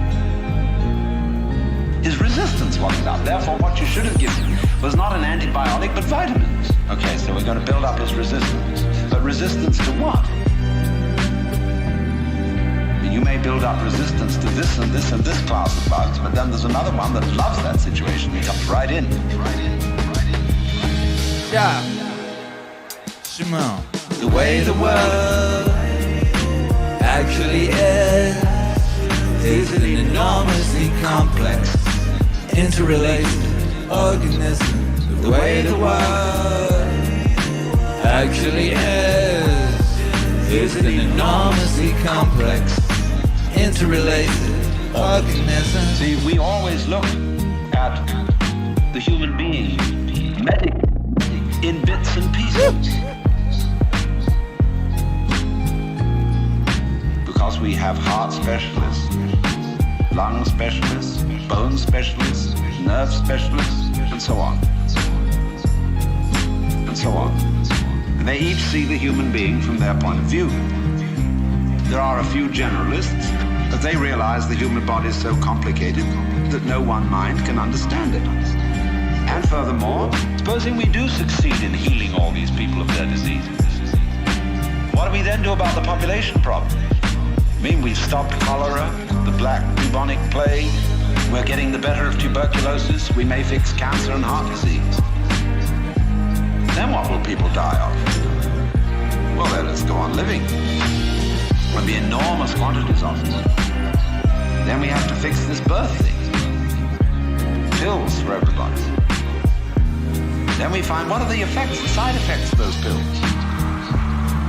His resistance wasn't up. Therefore, what you should have given was not an antibiotic, but vitamins. Okay, so we're going to build up his resistance. But resistance to what? You may build up resistance to this and this and this class of bugs, but then there's another one that loves that situation. He comes right in. Yeah. Jamal. The way the world actually is an enormously complex, interrelated organism. The way the world actually is an enormously complex, interrelated organism. See, we always look at the human being medic in bits and pieces. Because we have heart specialists, lung specialists, bone specialists, nerve specialists, and so on. And so on. And they each see the human being from their point of view. There are a few generalists, but they realize the human body is so complicated that no one mind can understand it. And furthermore, supposing we do succeed in healing all these people of their diseases, what do we then do about the population problem? I mean, we've stopped cholera, the black bubonic plague, we're getting the better of tuberculosis, we may fix cancer and heart disease. Then what will people die of? Well, let us go on living. There'll be enormous quantities of it. Then we have to fix this birth thing. Pills for everybody. Then we find what are the effects, the side effects of those pills?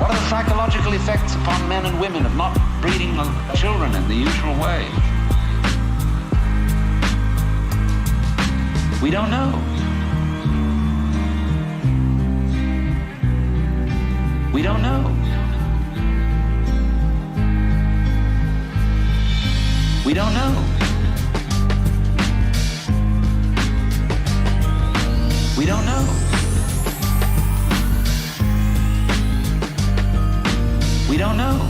What are the psychological effects upon men and women of not breeding children in the usual way? We don't know. We don't know. We don't know. We don't know. We don't know.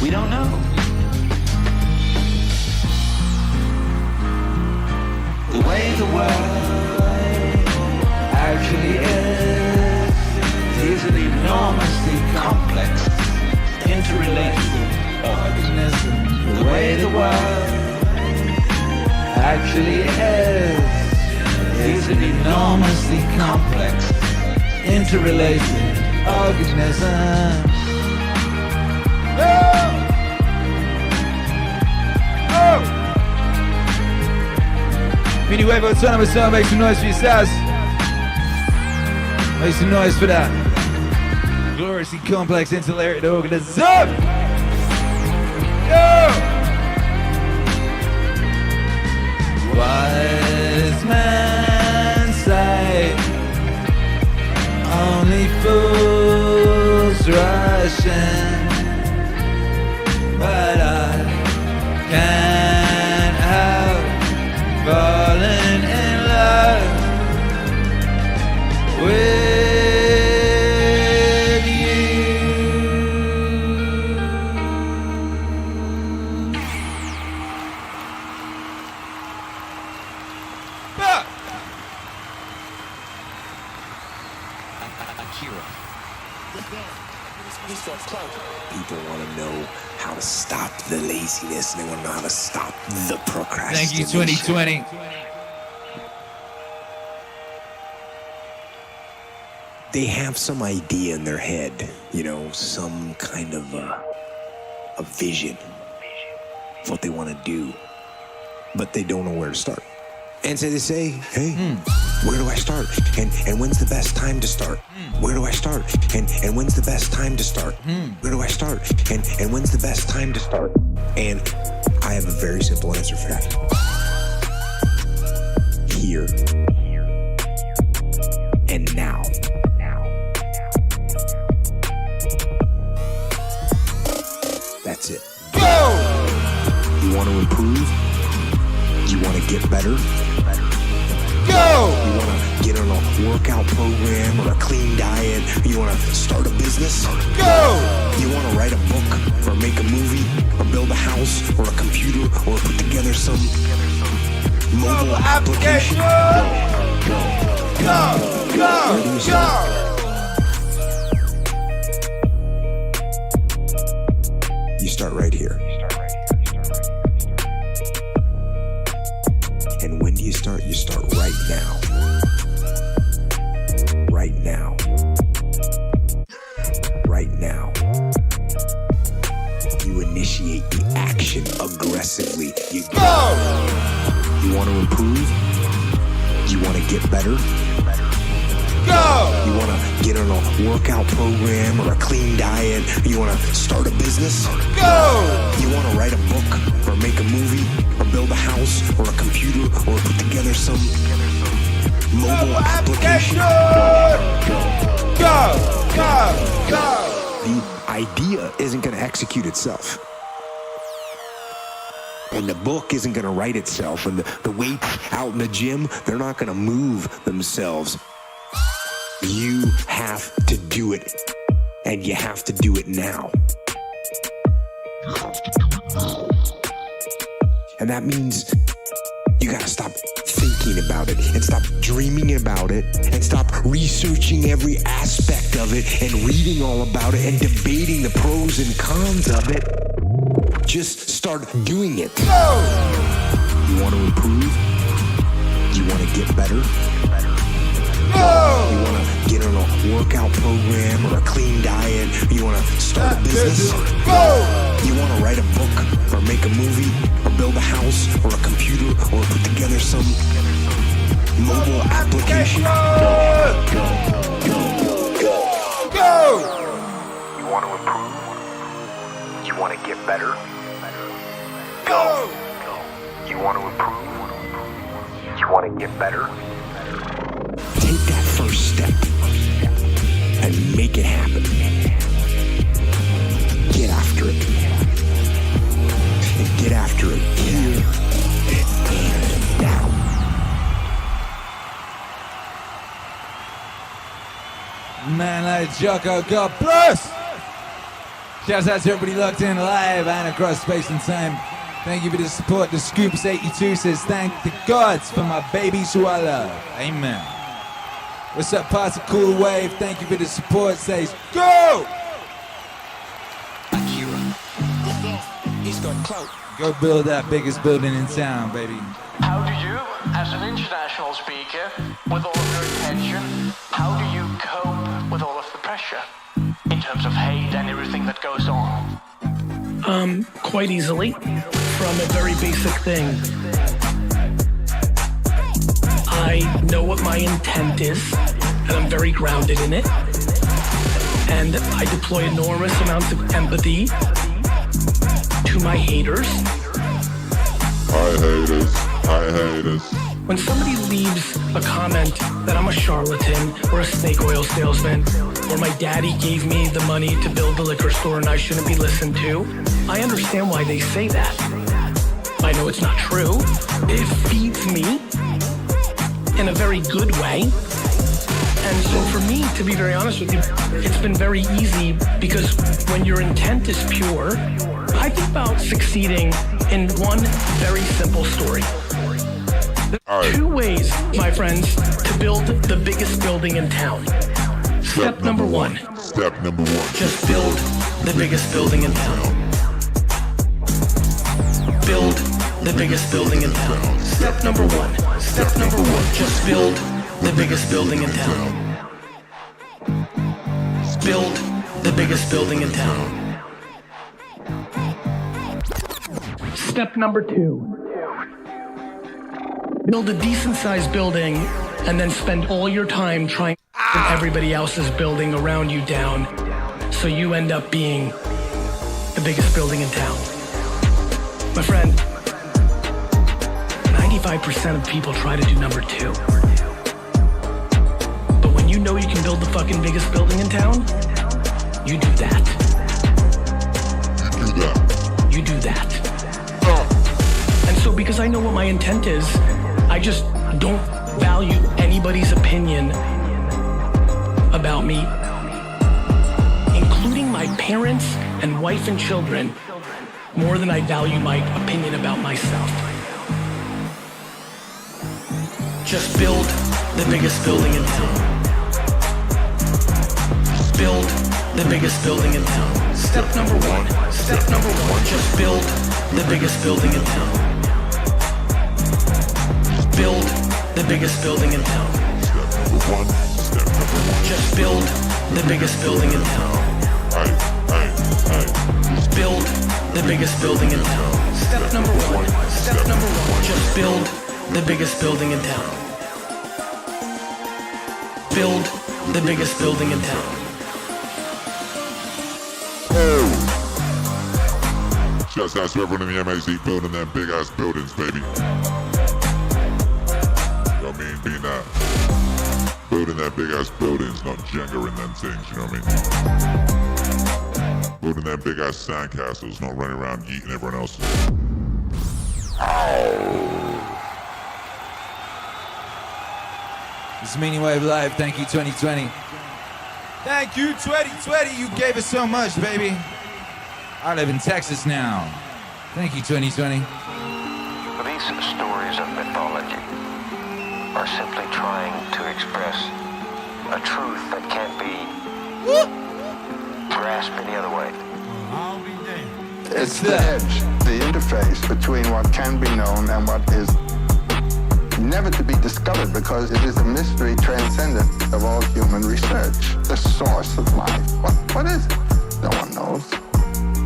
We don't know. The way the world actually is an enormously complex, interrelated organism. The way the world actually is an enormously complex, interrelated organism. Oh! Oh! Meaningwave, what's on? Make some noise for yourselves. Make some noise for that gloriously complex, interrelated organism. Yo! Wise men say only fools rush in, but I can't help falling in love with you. Akira. People want to know how to stop the laziness, and they want to know how to stop the procrastination. Thank you, 2020. They have some idea in their head, you know, some kind of a vision of what they want to do, but they don't know where to start. And so they say, hey, where do I start? And when's the best time to start? Where do I start? And when's the best time to start? Where do I start? And when's the best time to start? And I have a very simple answer for that. Here and now. That's it. Go! You want to improve? You want to get better? Go! You want to get on a workout program or a clean diet? You want to start a business? Go! You want to write a book or make a movie or build a house or a computer or put together some mobile application? Go! You start right here. And when do you start? You start right now. get better? Go! You want to get on a workout program or a clean diet? You want to start a business? Go! You want to write a book or make a movie or build a house or a computer or put together some mobile application? Go! The idea isn't going to execute itself. And the book isn't going to write itself. And the weights out in the gym, they're not going to move themselves. You have to do it. And you have to do it now. And that means you got to stop thinking about it and stop dreaming about it and stop researching every aspect of it and reading all about it and debating the pros and cons of it. Just start doing it. You want to improve? You want to get better? You want to get on a workout program or a clean diet? You want to start a business? You want to write a book or make a movie or build a house or a computer or put together some mobile application? Go! You want to improve? You want to get better? Go! You want to improve? You want to get better? Take that first step and make it happen. Get after it. And get after it here and now. Man like Jocko, God bless! Shouts out to everybody locked in live and across space and time. Thank you for the support. The Scoops82 says, thank the gods for my babies who I love. Amen. What's up, Particle Wave? Thank you for the support. Says, go! Akira. He's got clout. Go build that biggest building in town, baby. How do you, as an international speaker, with all of your attention, how do you cope with all of the pressure in terms of hate and everything that goes on? Quite easily, from a very basic thing. I know what my intent is, and I'm very grounded in it. And I deploy enormous amounts of empathy to my haters. Hi haters. When somebody leaves a comment that I'm a charlatan or a snake oil salesman, or my daddy gave me the money to build the liquor store and I shouldn't be listened to, I understand why they say that. I know it's not true. It feeds me in a very good way. And so for me, to be very honest with you, it's been very easy because when your intent is pure, I think about succeeding in one very simple story. There are two ways, my friends, to build the biggest building in town. Step number one. Just build the biggest building in town. Build the biggest building in town. Step number one. Just build the biggest building in town. Build the biggest building in town. Step number two. Build a decent-sized building and then spend all your time trying to bring everybody else's building around you down so you end up being the biggest building in town. My friend, 95% of people try to do number two. But when you know you can build the fucking biggest building in town, you do that. You do that. And so because I know what my intent is, I just don't value anybody's opinion about me, including my parents and wife and children, more than I value my opinion about myself. Just build the biggest building in town. Build the biggest building in town. Step number one. Just build the biggest building in town. Build the biggest building in town. Just build the biggest building in town. Build the biggest building in town. Step number one. Just build the biggest building in town. build the biggest building in town. Shouts out to everyone in the MAZ building them big ass buildings, baby. I mean, being that building that big ass buildings, not Jenga in them things, you know what I mean? Building them big ass sandcastles, not running around eating everyone else's. This is Meaningwave Live. Thank you, 2020. Thank you, 2020. You gave us so much, baby. I live in Texas now. Thank you, 2020. These stories of mythology are simply trying to express a truth that can't be grasped any other way. It's the edge, the interface between what can be known and what is never to be discovered, because it is a mystery transcendent of all human research. The source of life. What is it? No one knows.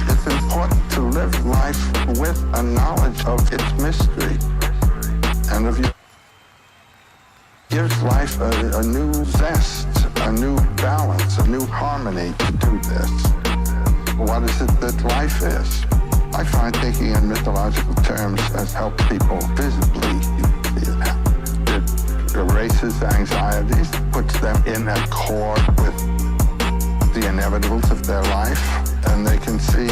It's important to live life with a knowledge of its mystery and of you. Gives life a new zest, a new balance, a new harmony to do this. What is it that life is? I find thinking in mythological terms has helped people visibly. It erases anxieties, puts them in accord with the inevitables of their life, and they can see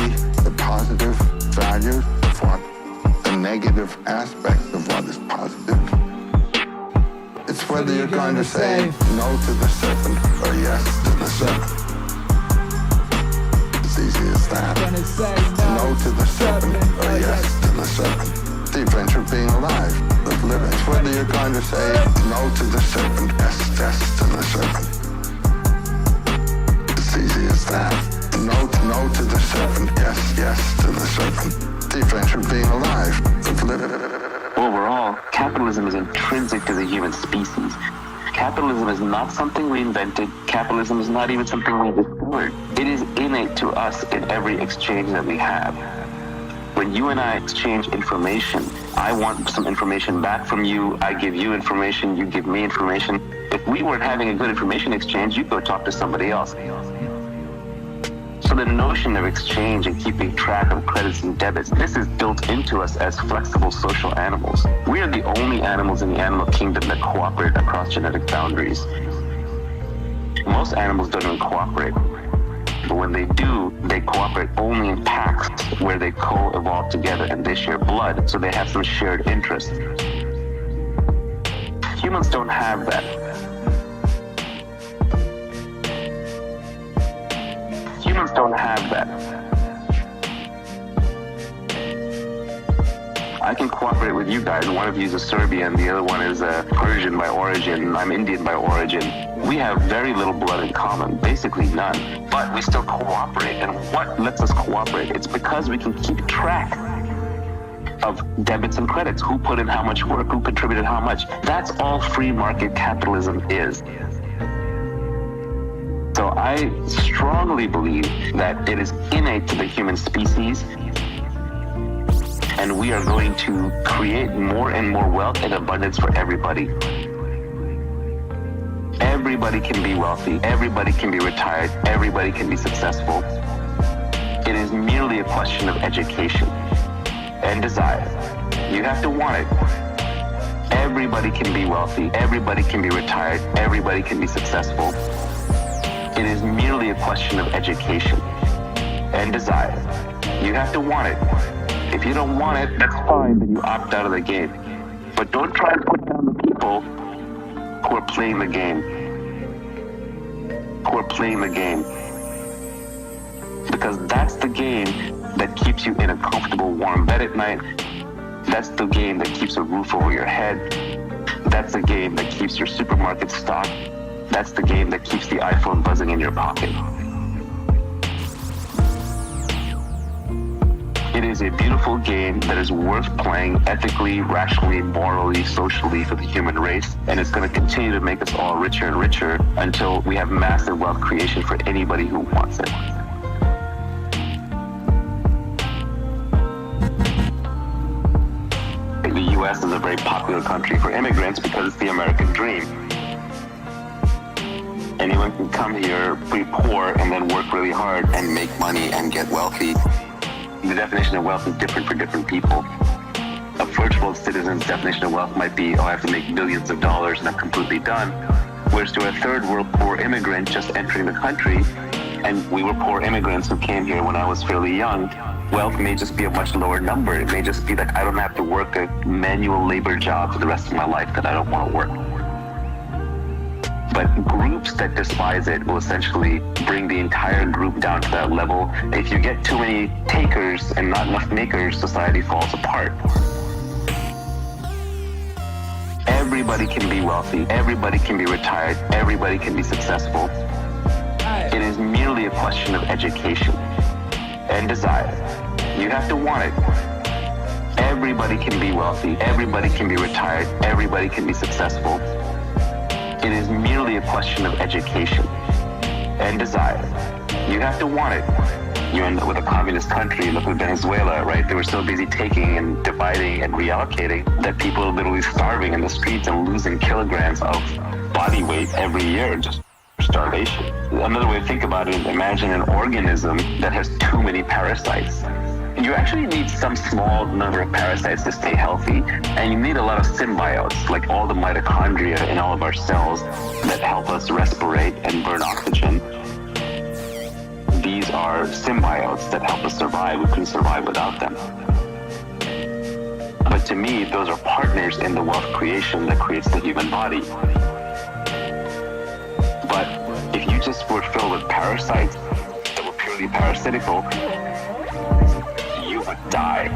the positive values of what, the negative aspects of what is positive. It's whether you're going to say no to the serpent or yes to the serpent. It's easy as that. No to the serpent or yes to the serpent. The adventure of being alive, of living. It's whether you're going to say no to the serpent, yes to the serpent. It's easy as that. No to the serpent, yes to the serpent. The adventure of being alive, of living. Overall, capitalism is intrinsic to the human species. Capitalism is not something we invented. Capitalism is not even something we discovered. It is innate to us in every exchange that we have. When you and I exchange information, I want some information back from you, I give you information, you give me information. If we weren't having a good information exchange, you'd go talk to somebody else. So the notion of exchange and keeping track of credits and debits, this is built into us as flexible social animals. We are the only animals in the animal kingdom that cooperate across genetic boundaries. Most animals don't even cooperate. But when they do, they cooperate only in packs where they co-evolve together and they share blood, so they have some shared interest. Humans don't have that. Humans don't have that. I can cooperate with you guys. One of you is a Serbian, the other one is a Persian by origin, I'm Indian by origin. We have very little blood in common, basically none, but we still cooperate. And what lets us cooperate? It's because we can keep track of debits and credits, who put in how much work, who contributed how much. That's all free market capitalism is. So I strongly believe that it is innate to the human species, and we are going to create more and more wealth and abundance for everybody. Everybody can be wealthy, everybody can be retired, everybody can be successful. It is merely a question of education and desire. You have to want it. Everybody can be wealthy, everybody can be retired, everybody can be successful. It is merely a question of education and desire. You have to want it. If you don't want it, that's fine, then you opt out of the game. But don't try to put down the people who are playing the game. Who are playing the game. Because that's the game that keeps you in a comfortable, warm bed at night. That's the game that keeps a roof over your head. That's the game that keeps your supermarket stocked. That's the game that keeps the iPhone buzzing in your pocket. It is a beautiful game that is worth playing ethically, rationally, morally, socially for the human race, and it's going to continue to make us all richer and richer until we have massive wealth creation for anybody who wants it. The US is a very popular country for immigrants because it's the American dream. Anyone can come here, be poor, and then work really hard and make money and get wealthy. The definition of wealth is different for different people. A first world citizen's definition of wealth might be, oh, I have to make millions of dollars and I'm completely done. Whereas to a third world poor immigrant just entering the country, and we were poor immigrants who came here when I was fairly young, wealth may just be a much lower number. It may just be like I don't have to work a manual labor job for the rest of my life that I don't want to work. But groups that despise it will essentially bring the entire group down to that level. If you get too many takers and not enough makers, society falls apart. Everybody can be wealthy, everybody can be retired, everybody can be successful. It is merely a question of education and desire. You have to want it. Everybody can be wealthy, everybody can be retired, everybody can be successful. It is merely a question of education and desire. You have to want it. You end up with a communist country, look at Venezuela, right? They were so busy taking and dividing and reallocating that people are literally starving in the streets and losing kilograms of body weight every year, just starvation. Another way to think about it is imagine an organism that has too many parasites. You actually need some small number of parasites to stay healthy, and you need a lot of symbiotes, like all the mitochondria in all of our cells that help us respirate and burn oxygen. These are symbiotes that help us survive. We couldn't survive without them. But to me, those are partners in the wealth creation that creates the human body. But if you just were filled with parasites that were purely parasitical, you would die.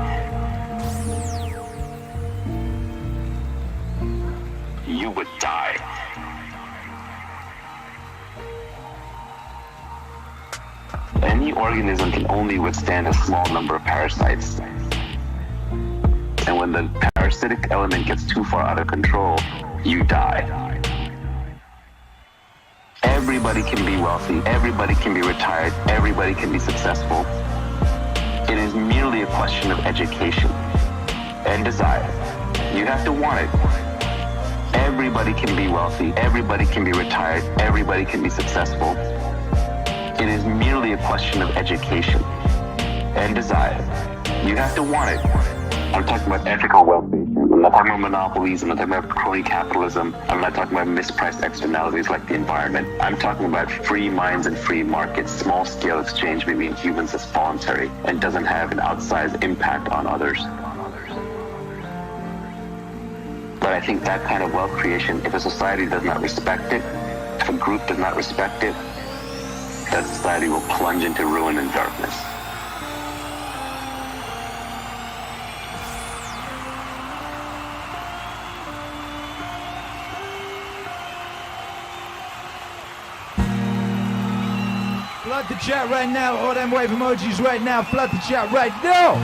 You would die. Any organism can only withstand a small number of parasites. And when the parasitic element gets too far out of control, you die. Everybody can be wealthy, everybody can be retired, everybody can be successful. It is merely a question of education and desire. You have to want it. Everybody can be wealthy, everybody can be retired, everybody can be successful. It is merely a question of education and desire. You have to want it. I'm talking about ethical wealth creation. I'm not talking about monopolies. I'm not talking about crony capitalism. I'm not talking about mispriced externalities like the environment. I'm talking about free minds and free markets, small-scale exchange between humans that's voluntary and doesn't have an outsized impact on others. But I think that kind of wealth creation, if a society does not respect it, if a group does not respect it, that society will plunge into ruin and darkness. Flood the chat right now, all them wave emojis right now, flood the chat right now!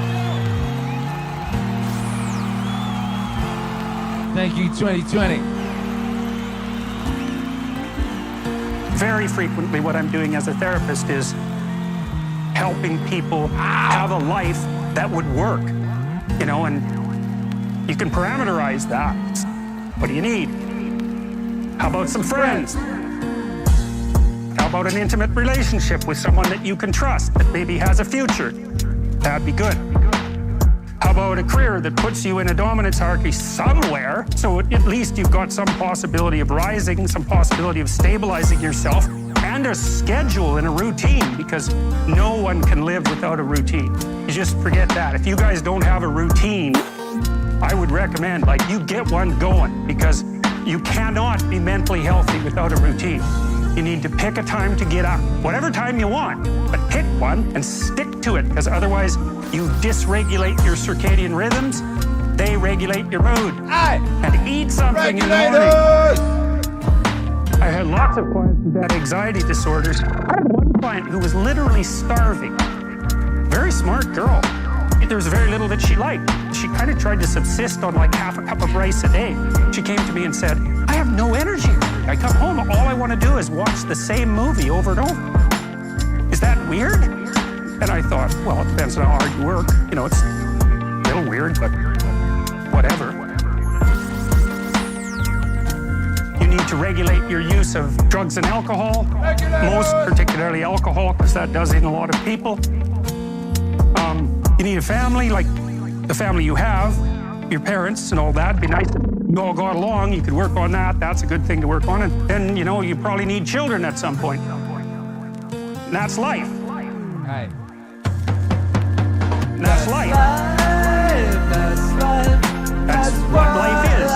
Thank you, 2020. Very frequently what I'm doing as a therapist is helping people have a life that would work, you know, and you can parameterize that. What do you need? How about some friends? How about an intimate relationship with someone that you can trust, that maybe has a future? That'd be good. How about a career that puts you in a dominance hierarchy somewhere, so at least you've got some possibility of rising, some possibility of stabilizing yourself, and a schedule and a routine, because no one can live without a routine. You just forget that. If you guys don't have a routine, I would recommend, like, you get one going, because you cannot be mentally healthy without a routine. You need to pick a time to get up, whatever time you want, but pick one and stick to it, because otherwise you dysregulate your circadian rhythms, they regulate your mood. And eat something in the morning. I had lots of clients who had anxiety disorders. I had one client who was literally starving. Very smart girl. There was very little that she liked. She kind of tried to subsist on like half a cup of rice a day. She came to me and said, I have no energy. I come home, all I want to do is watch the same movie over and over. Is that weird? And I thought, well, it depends on how hard you work. You know, it's a little weird, but whatever. You need to regulate your use of drugs and alcohol, most particularly alcohol, because that does in a lot of people. You need a family, like the family you have, your parents and all that. It'd be nice if you all got along, you could work on that. That's a good thing to work on. And then, you know, you probably need children at some point. And that's life. Right. And that's life. That's what life is.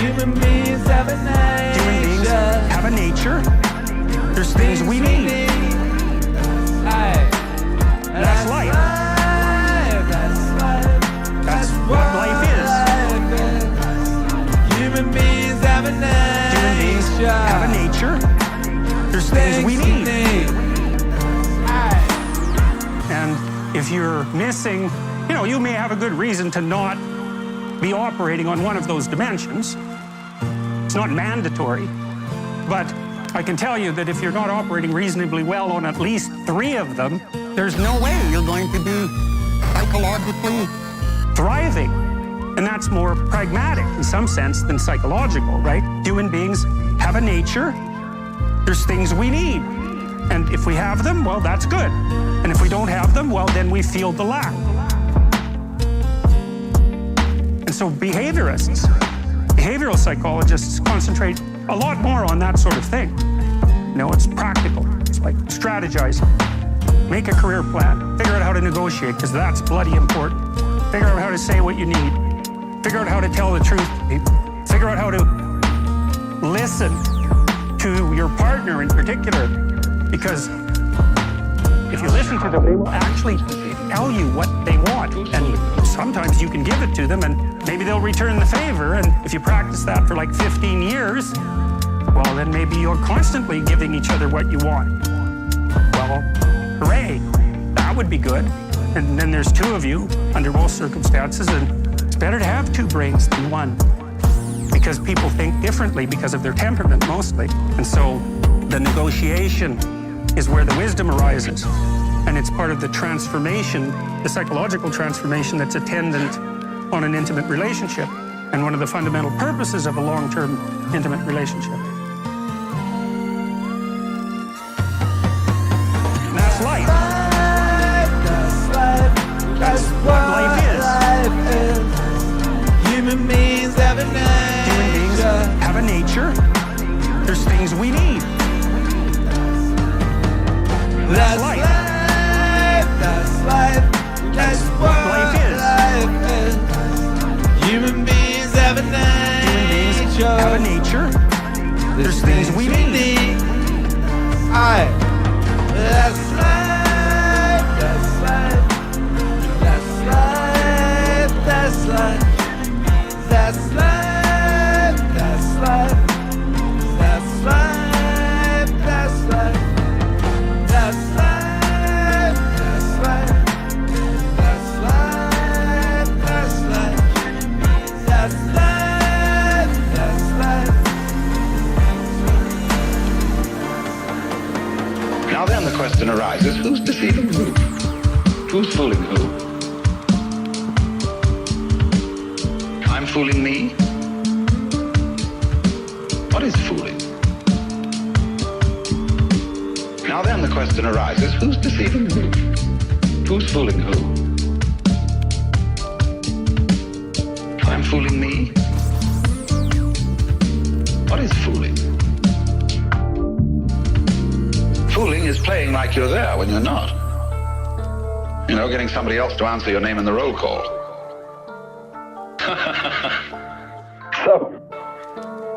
Human beings have a nature. There's things we need. That's life. That's what life is. Human beings have a nature. There's things we need. And if you're missing, you know, you may have a good reason to not be operating on one of those dimensions. It's not mandatory, but I can tell you that if you're not operating reasonably well on at least 3 of them, there's no way you're going to be psychologically thriving. And that's more pragmatic in some sense than psychological, right? Human beings have a nature. There's things we need. And if we have them, well, that's good. And if we don't have them, well, then we feel the lack. And so behaviorists, behavioral psychologists concentrate a lot more on that sort of thing. You know, it's practical. It's like strategizing. Make a career plan. Figure out how to negotiate, because that's bloody important. Figure out how to say what you need. Figure out how to tell the truth to people. Figure out how to listen to your partner in particular, because if you listen to them, they will actually tell you what they want. And sometimes you can give it to them, and maybe they'll return the favor. And if you practice that for like 15 years, well, then maybe you're constantly giving each other what you want. Well, hooray, that would be good. And then there's 2 of you under most circumstances, and it's better to have 2 brains than 1, because people think differently because of their temperament mostly. And so the negotiation is where the wisdom arises, and it's part of the transformation, the psychological transformation that's attendant on an intimate relationship, and one of the fundamental purposes of a long-term intimate relationship. And that's life. That's what life is. Human beings have a nature. There's things we need. That's life. That's life. That's what life is. Human beings have a nature. There's things we need. That's life. That's life. That's life. That's life. That's life. That's life. That's life. That's life. That's life. That's life. That's life. That's life. That's life. That's life. Now then the question arises, who's deceiving who? Who's fooling who? I'm fooling me? What is fooling? Now then the question arises, who's deceiving who? Who's fooling who? I'm fooling me? What is fooling? Fooling is playing like you're there when you're not. You know, getting somebody else to answer your name in the roll call. So,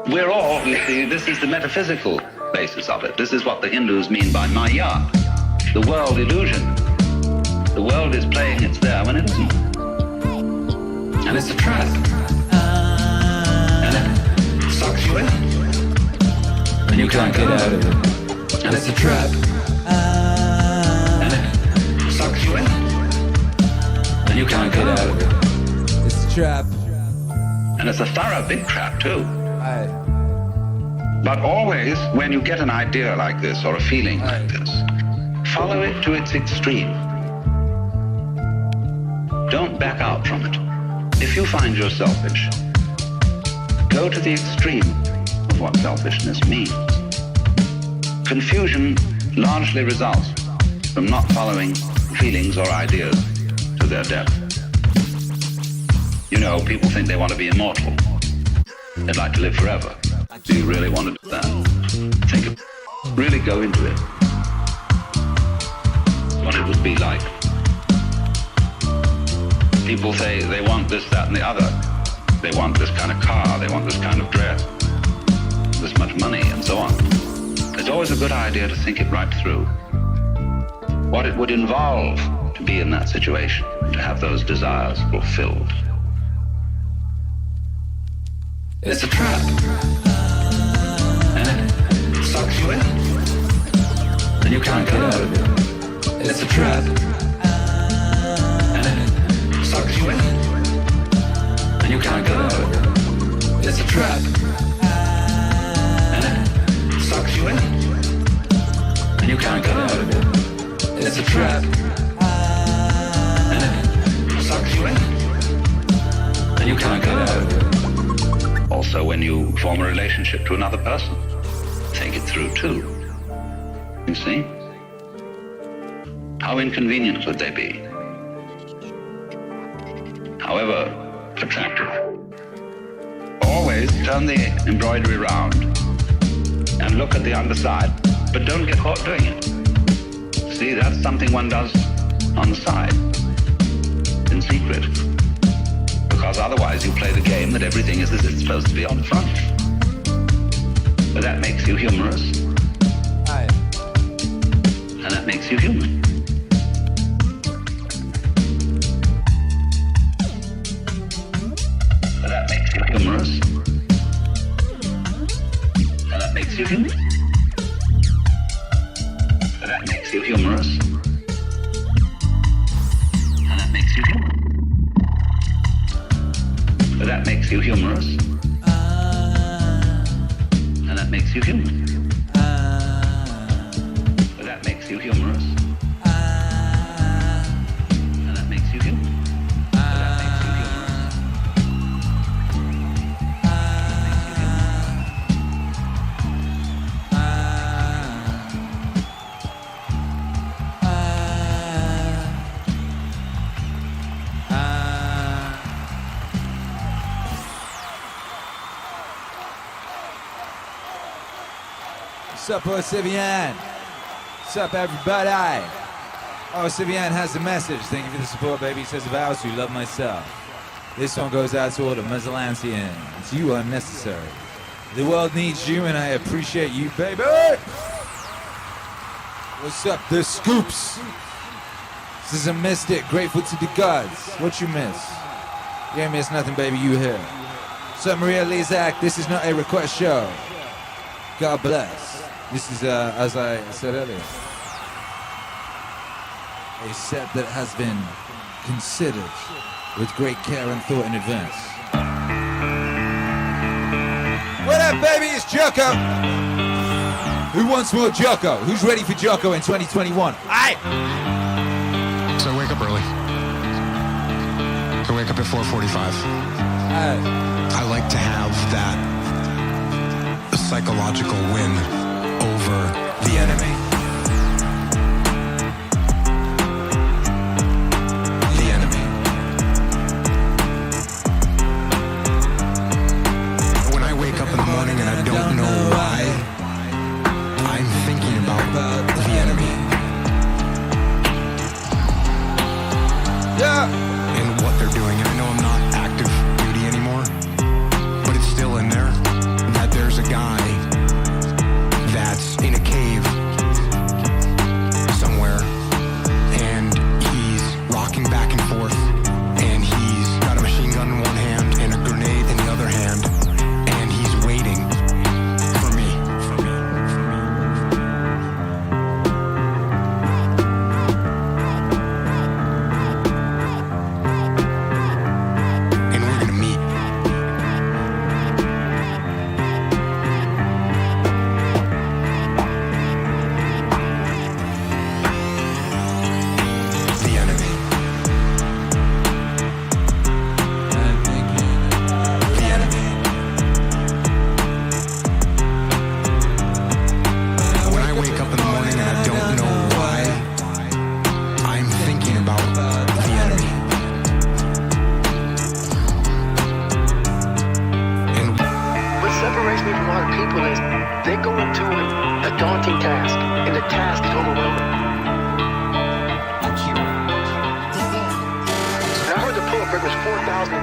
we're all, you see, this is the metaphysical basis of it. This is what the Hindus mean by Maya, the world illusion. The world is playing it's there when it isn't. And it's a trap. And it sucks you in. And you can't get out of it. And it's a trap. And it sucks you in. And you can't get out of it. It's a trap. And it's a thorough big trap too. But always, when you get an idea like this or a feeling like this, follow it to its extreme. Don't back out from it. If you find you're selfish, go to the extreme of what selfishness means. Confusion largely results from not following feelings or ideas to their depth. You know, people think they want to be immortal. They'd like to live forever. Do you really want to do that? Think of, really go into it. What it would be like. People say they want this, that, and the other. They want this kind of car, they want this kind of dress, this much money, and so on. It's always a good idea to think it right through. What it would involve to be in that situation, to have those desires fulfilled. It's a trap. And it sucks you in. And you can't get out of it. It's a trap. And it sucks you in. And you can't get out of it. It's a trap. And it sucks you in. And you can't get out of it. It's a trap. And it sucks you in. And you can't get out of it. Also, when you form a relationship to another person, think it through too. You see? How inconvenient would they be? However attractive. Always turn the embroidery round and look at the underside, but don't get caught doing it. See, that's something one does on the side, in secret. Because otherwise you play the game that everything is as it's supposed to be on the front. But that makes you humorous. And that makes you human. But that makes you humorous. And that makes you human. But that makes you humorous. And that makes you human. But that makes you humorous. And that makes you human. But that makes you humorous. And that makes you human. But that makes you humorous. What's up, Ossivian? What's up, everybody? Ossivian has a message. Thank you for the support, baby. He says, if I was to love myself. This one goes out to all the Mezzalantians. You are necessary. The world needs you, and I appreciate you, baby. What's up, the Scoops? This is a mystic, grateful to the gods. What you miss? You ain't miss nothing, baby. You here. What's up, Maria Lizak? This is not a request show. God bless. This is, as I said earlier, a set that has been considered with great care and thought in advance. What up, baby? It's Jocko. Who wants more Jocko? Who's ready for Jocko in 2021? Aye. So I wake up early. I wake up at 4:45. I like to have that psychological win over the enemy. The enemy. When I wake up in the morning and I don't know why, I'm thinking about the enemy. Yeah. And what they're doing. And I know I'm not active duty anymore, but it's still in there that there's a guy that's in a cave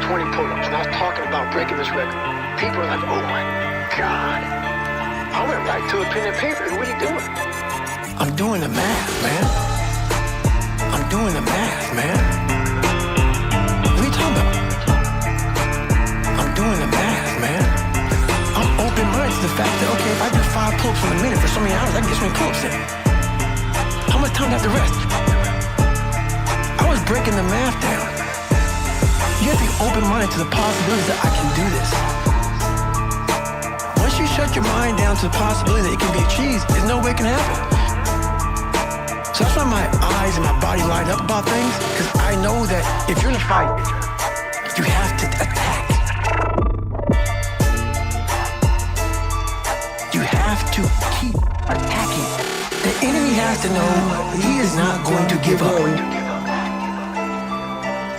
20 pull-ups, and I was talking about breaking this record. People are like, oh my God. I went right to a pen and paper. What are you doing? I'm doing the math, man. I'm doing the math, man. What are you talking about? I'm doing the math, man. I'm open-minded to the fact that, okay, if I do 5 pull-ups in a minute for so many hours, I can get so many pull-ups in. How much time do I have to rest? I was breaking the math down. You have to be open-minded to the possibilities that I can do this. Once you shut your mind down to the possibility that it can be achieved, there's no way it can happen. So that's why my eyes and my body light up about things, because I know that if you're in a fight, you have to attack. You have to keep attacking. The enemy has to know he is not going to give up.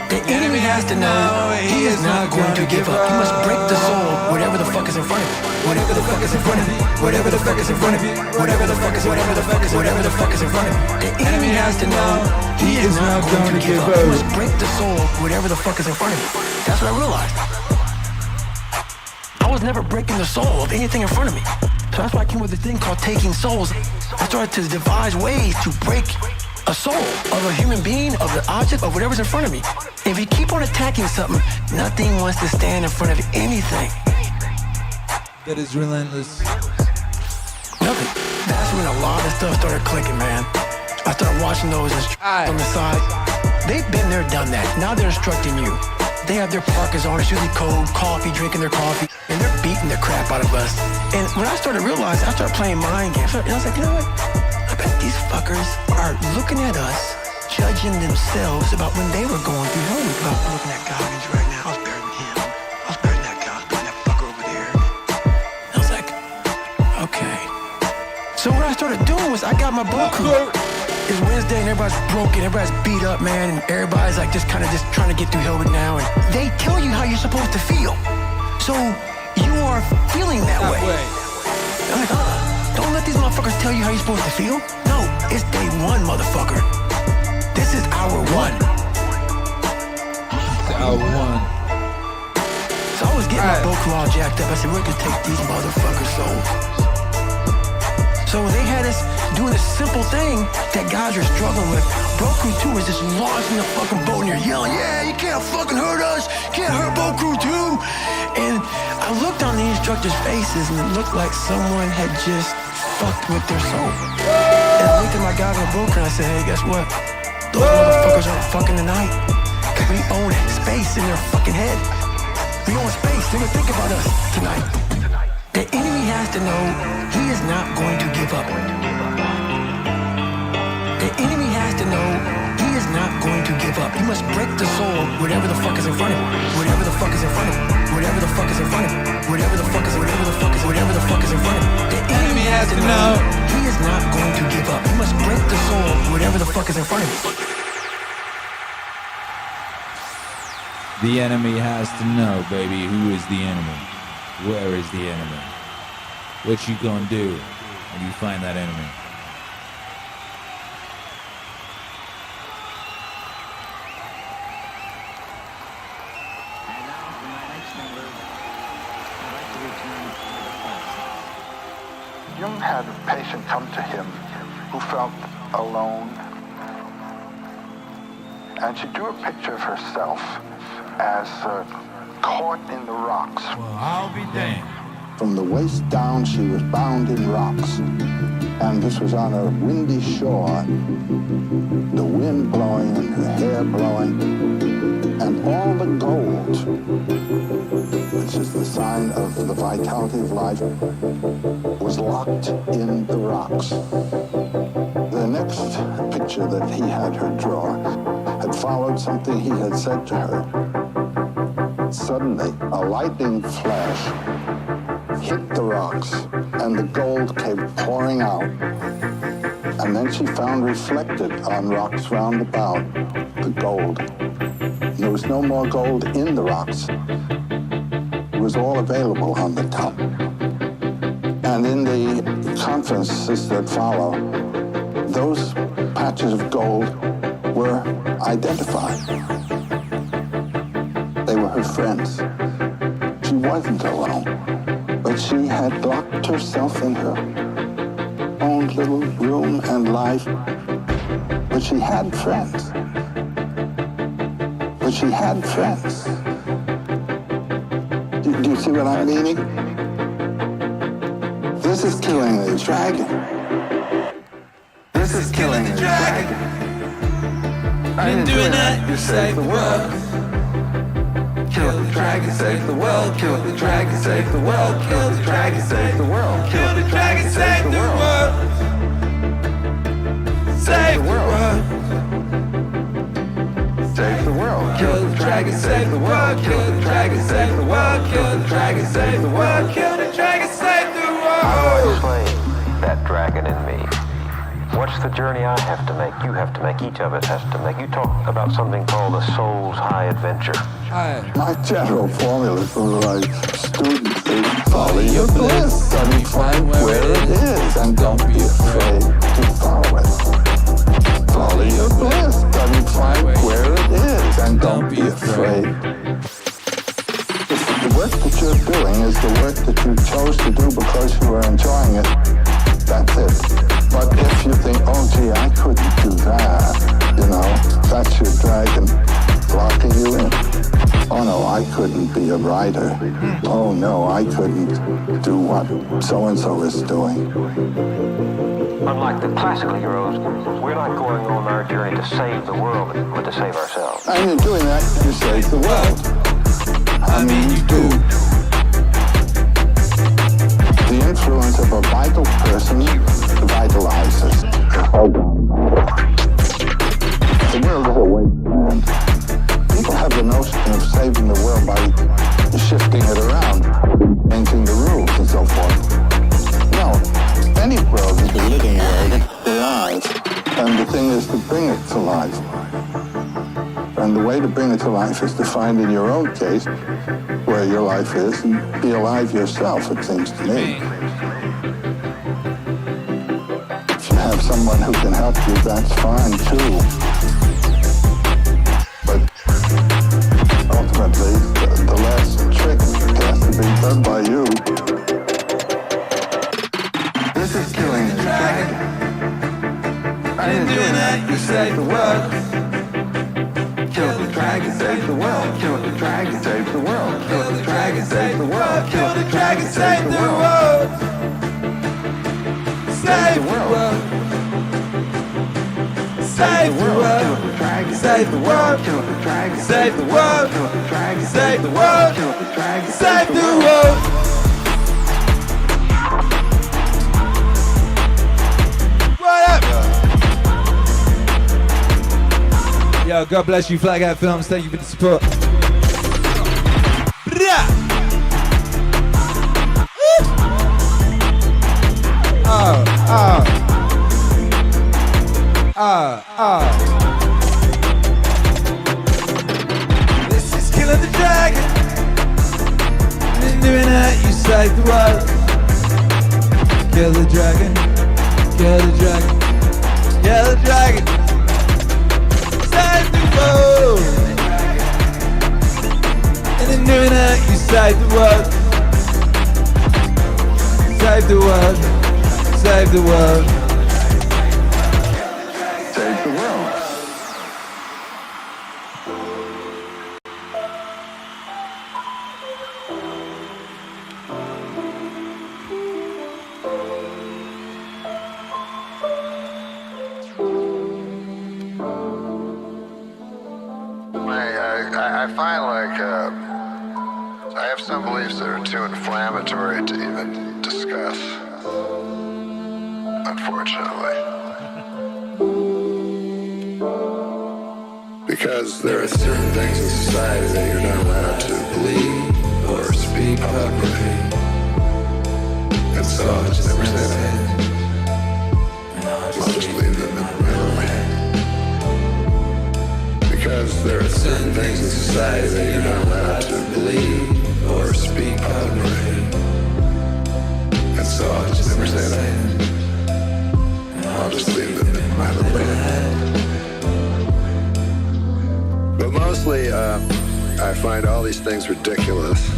The enemy has to know he is not going to give up. He must break the soul, whatever the fuck is in front of him. Whatever the fuck is in front of him. Whatever the fuck is in front of him. Whatever the fuck is in front of him. The enemy has to know he is not going to give up. He must break the soul, whatever the fuck is in front of him. That's what I realized. I was never breaking the soul of anything in front of me. So that's why I came with a thing called taking souls. I started to devise ways to break a soul of a human being, of the object, of whatever's in front of me. If you keep on attacking something, nothing wants to stand in front of anything. That is relentless. Nothing. That's when a lot of stuff started clicking, man. I started watching those on the side. They've been there, done that. Now they're instructing you. They have their parkas on, it's usually cold, coffee, drinking their coffee, and they're beating the crap out of us. And when I started realizing, I started playing mind games. And I was like, you know what? I bet these fuckers are looking at us, judging themselves about when they were going through hell. I'm looking at Goggins right now. I was better than him. I was better than that guy. I was better than that fucker over there. And I was like, okay. So what I started doing was I got my boat crew. It's Wednesday and everybody's broken, everybody's beat up, man, and everybody's like just trying to get through hell right now. And they tell you how you're supposed to feel. So you are feeling that way. I'm like, don't let these motherfuckers tell you how you're supposed to feel. No, it's day one, motherfucker. This is hour one. It's hour one. So I was getting my boat crew all jacked up. I said, we're gonna take these motherfuckers' souls. So they had us doing this simple thing that guys are struggling with. Boat Crew 2 is just launching the fucking boat and you're yelling, yeah, you can't fucking hurt us. Can't hurt Boat Crew 2. And I looked on the instructors' faces and it looked like someone had just fucked with their soul. And I looked at my guys on the boat crew and I said, hey, guess what? Those motherfuckers aren't fucking tonight. Cause we own space in their fucking head. We own space. They're gonna think about us tonight. The enemy has to know he is not going to give up. The enemy has to know he is not going to give up. He must break the soul, whatever the fuck is in front of him. Whatever the fuck is in front of him. Whatever the fuck is in front of him. Whatever the fuck is in front of him. The enemy has to know he is not going to give up. He must break the soul, whatever the fuck is in front of him. The enemy has to know, baby, who is the enemy? Where is the enemy? What you gonna do when you find that enemy? Jung had a patient come to him who felt alone, and she drew a picture of herself as caught in the rocks. Well, I'll be damned. From the waist down, she was bound in rocks, and this was on a windy shore, the wind blowing and her hair blowing, and all the gold, which is the sign of the vitality of life, was locked in the rocks. The next picture that he had her draw had followed something he had said to her. Suddenly, a lightning flash hit the rocks, and the gold came pouring out. And then she found reflected on rocks round about the gold. There was no more gold in the rocks. It was all available on the top. And in the conferences that follow, those patches of gold were identified. They were her friends. She wasn't alone, but she had locked herself in her own little room and life. But she had friends. But she had friends. Do you see what I'm meaning? This is killing the dragon. This is killing the dragon. I've been doing that, you save the world. Kill the dragon, save the world. Kill the dragon, save the world. Kill the dragon, save the world. Kill the dragon, save the world. Save the world. Save the world. Kill the dragon, save the world. Kill the dragon, save the world. Kill the dragon, save the world. Kill the dragon, save the world. How do I slay that dragon in me? What's the journey I have to make? You have to make. Each of us has to make. You talk about something called the soul's high adventure. My general formula for my students is follow your bliss, study, find where it is, and don't be afraid to follow it. Follow your bliss, study, find where it is, and don't be afraid. If the work that you're doing is the work that you chose to do because you are enjoying it, that's it. But if you think, oh gee, I couldn't do that, that's your dragon locking you in. Oh no, I couldn't be a writer. Oh no, I couldn't do what so-and-so is doing. Unlike the classical heroes, we're not going on our journey to save the world, but to save ourselves. And in doing that, you save the world. I mean, you do. The influence of a vital person vitalizes the whole The world is a wasteland. People have the notion of saving the world by shifting it around, changing the rules and so forth. No, any world is a living world, alive. And the thing is to bring it to life. And the way to bring it to life is to find in your own case where your life is and be alive yourself, it seems to me. If you have someone who can help you, that's fine too. But ultimately, the last trick has to be done by you. This is killing the dragon. I ain't doing that, you save the world. Kill the dragon, save the world. Kill the dragon, save the world. Kill the dragon, save the world. Kill the dragon, save the world. Save the world. Save the world. Kill the dragon, save the world. Kill the dragon, save the world. Kill the dragon, save the world. Kill the dragon, save the world. Yo, God bless you, Flag Out Films. Thank you for the support. This is killing the dragon. And in doing that, you save the world. Kill the dragon. Kill the dragon. Kill the dragon. Save the world. And in doing that, you save the world. Save the world. Save the world. Save the world. I find I have some beliefs that are too inflammatory to even discuss, unfortunately. Because there are certain things in society that you're not allowed to believe or speak publicly. And so I'll just never say that. I'll just leave them in my mind. Because there are certain things in society that you're not allowed to believe or speak publicly. And so I'll just never say that. I'll just leave them in my little head. But mostly, I find all these things ridiculous.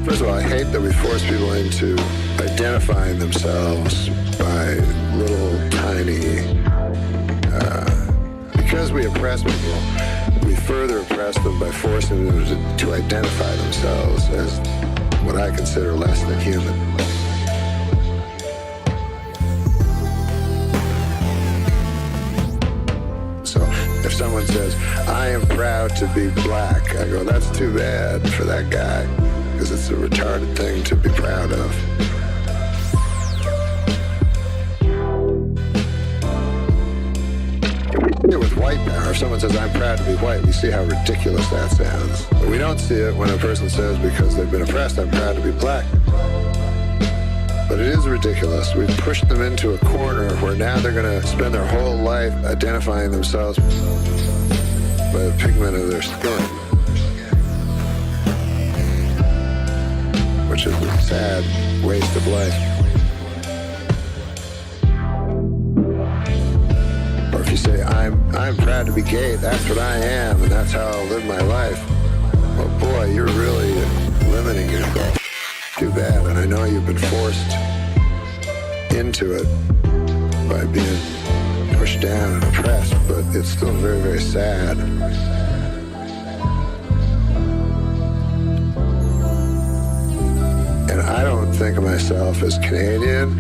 First of all, I hate that we force people into identifying themselves by little tiny... because we oppress people, we further oppress them by forcing them to identify themselves as what I consider less than human. So if someone says, I am proud to be black, I go, that's too bad for that guy, because it's a retarded thing to be proud of. With white power, if someone says, I'm proud to be white, we see how ridiculous that sounds. But we don't see it when a person says, because they've been oppressed, I'm proud to be black. But it is ridiculous. We've pushed them into a corner where now they're going to spend their whole life identifying themselves by the pigment of their skin, which is a sad waste of life. If you say, I'm proud to be gay, that's what I am, and that's how I'll live my life. Well, boy, you're really limiting yourself. Too bad, and I know you've been forced into it by being pushed down and oppressed, but it's still very, very sad. And I don't think of myself as Canadian.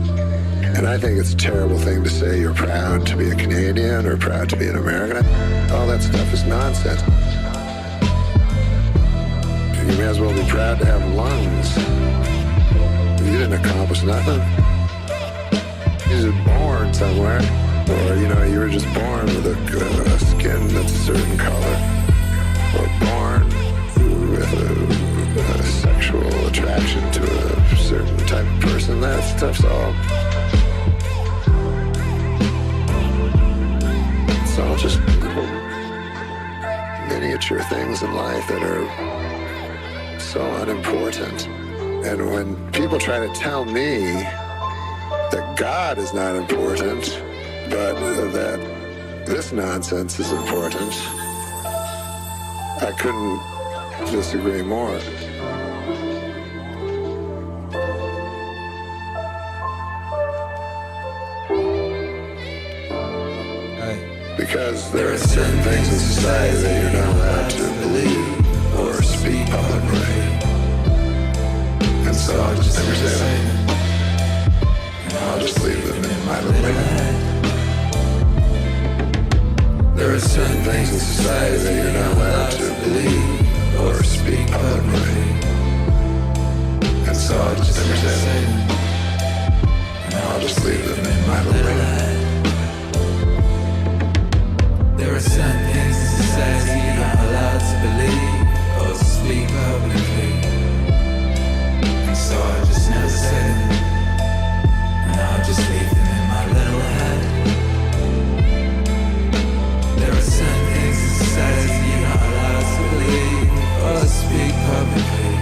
And I think it's a terrible thing to say you're proud to be a Canadian or proud to be an American. All that stuff is nonsense. You may as well be proud to have lungs. You didn't accomplish nothing. You were just born somewhere. Or, you were just born with a skin that's a certain color. Or born with a sexual attraction to a certain type of person. That stuff's all... It's all just miniature things in life that are so unimportant. And when people try to tell me that God is not important, but that this nonsense is important, I couldn't disagree more. Because there are certain things in society that you're not allowed to believe or speak publicly. And so I'll just never say them. And I'll just leave them in my little head. There are certain things in society that you're not allowed to believe or speak publicly. And so I'll just never say them. And I'll just leave them in my little head. There are certain things in society you're not allowed to believe or speak publicly. And so I just never say them. And I'll just leave them in my little head. There are certain things in society you're not allowed to believe or speak publicly.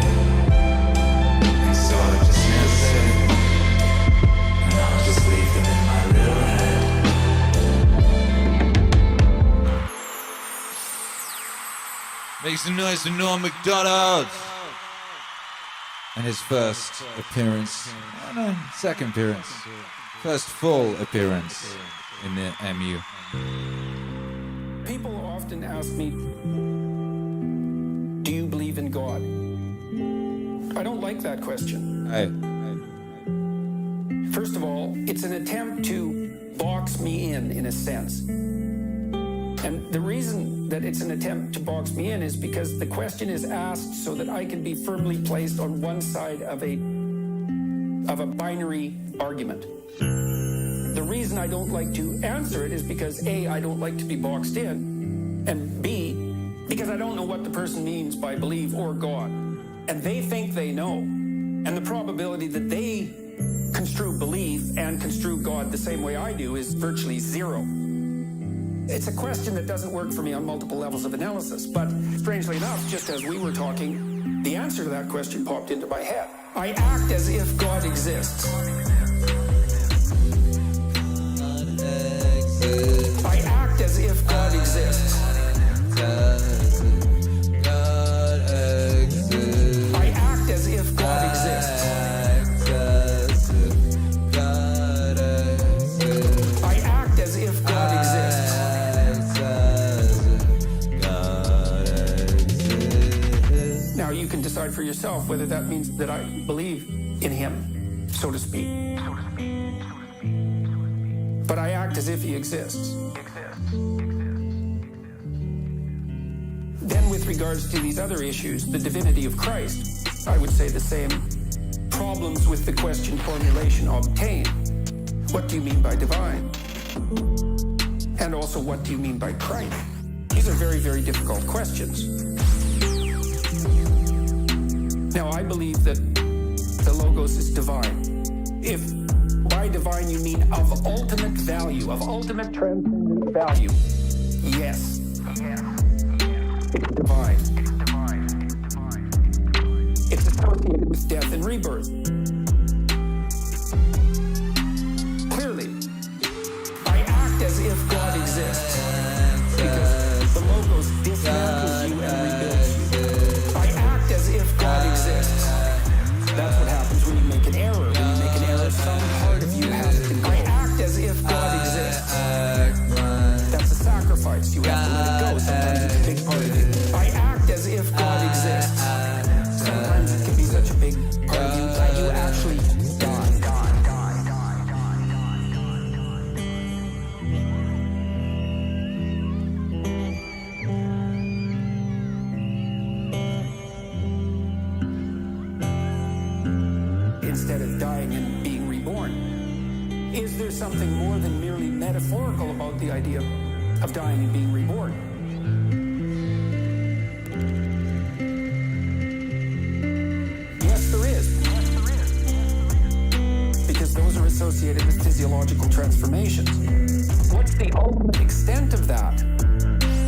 And so I just never say them. And I'll just leave them in my little head. Make some noise for Norm MacDonald and his first appearance, second appearance, first full appearance in the MU. People often ask me, do you believe in God? I don't like that question. First of all, it's an attempt to box me in a sense. And the reason that it's an attempt to box me in is because the question is asked so that I can be firmly placed on one side of a binary argument. The reason I don't like to answer it is because A, I don't like to be boxed in, and B, because I don't know what the person means by believe or God. And they think they know. And the probability that they construe belief and construe God the same way I do is virtually zero. It's a question that doesn't work for me on multiple levels of analysis, but strangely enough, just as we were talking, the answer to that question popped into my head. I act as if God exists. I act as if God exists. yourself whether that means that I believe in him, so to speak. But I act as if he exists. Then with regards to these other issues, the divinity of Christ, I would say the same. Problems with the question formulation obtain. What do you mean by divine? And also, what do you mean by Christ? These are very, very difficult questions. Now, I believe that the Logos is divine. If by divine you mean of ultimate value, of ultimate transcendent value, yes. It's divine. It's associated with death and rebirth. Clearly, I act as if God exists because the Logos dismantles you and rebuilds you. I act as if God exists. That's what happens when you make an error. When you make an error, some part of you has to go. I act as if God exists. That's a sacrifice. You have to let it go. Sometimes it's a big part of you. I act as if God exists. Sometimes it can be such a big part of you that you actually die. Instead of dying and being reborn. Is there something more than merely metaphorical about the idea of dying and being reborn? Yes, there is. Because those are associated with physiological transformations. What's the ultimate extent of that?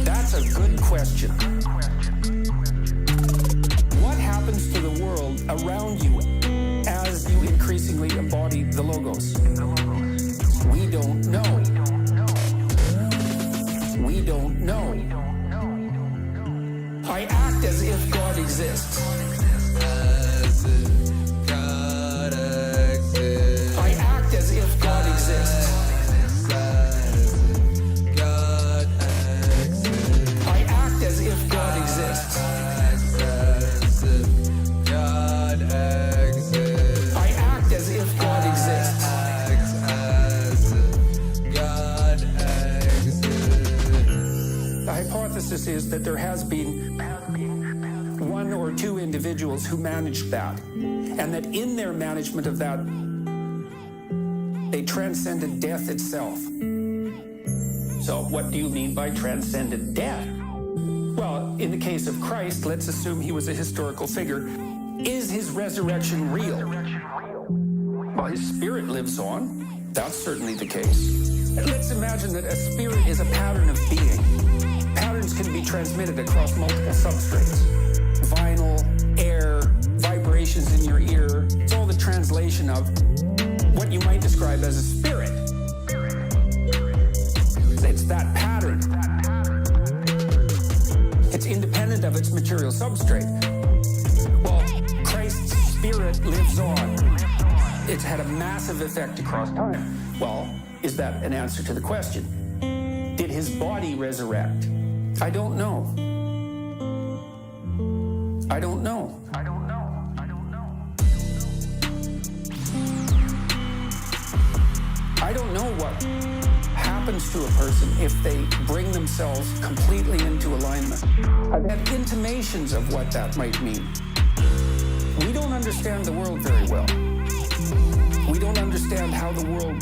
That's a good question. What happens to the world around you as you increasingly embody the Logos? We don't know. We don't know. I act as if God exists. I act as if God exists. I act as if God exists. I act as if God exists. The hypothesis is that there has been one or two individuals who managed that, and that in their management of that, they transcended death itself. So what do you mean by transcended death? Well, in the case of Christ, let's assume he was a historical figure. Is his resurrection real? Well, his spirit lives on. That's certainly the case. Let's imagine that a spirit is a pattern of being. Patterns can be transmitted across multiple substrates. Vinyl, air, vibrations in your ear. It's all the translation of what you might describe as a spirit. It's that pattern. It's independent of its material substrate. Well, Christ's spirit lives on. It's had a massive effect across time. Well, is that an answer to the question? Did his body resurrect? I don't know. I don't know. I don't know. I don't know. I don't know what happens to a person if they bring themselves completely into alignment. I've had intimations of what that might mean. We don't understand the world very well. We don't understand how the world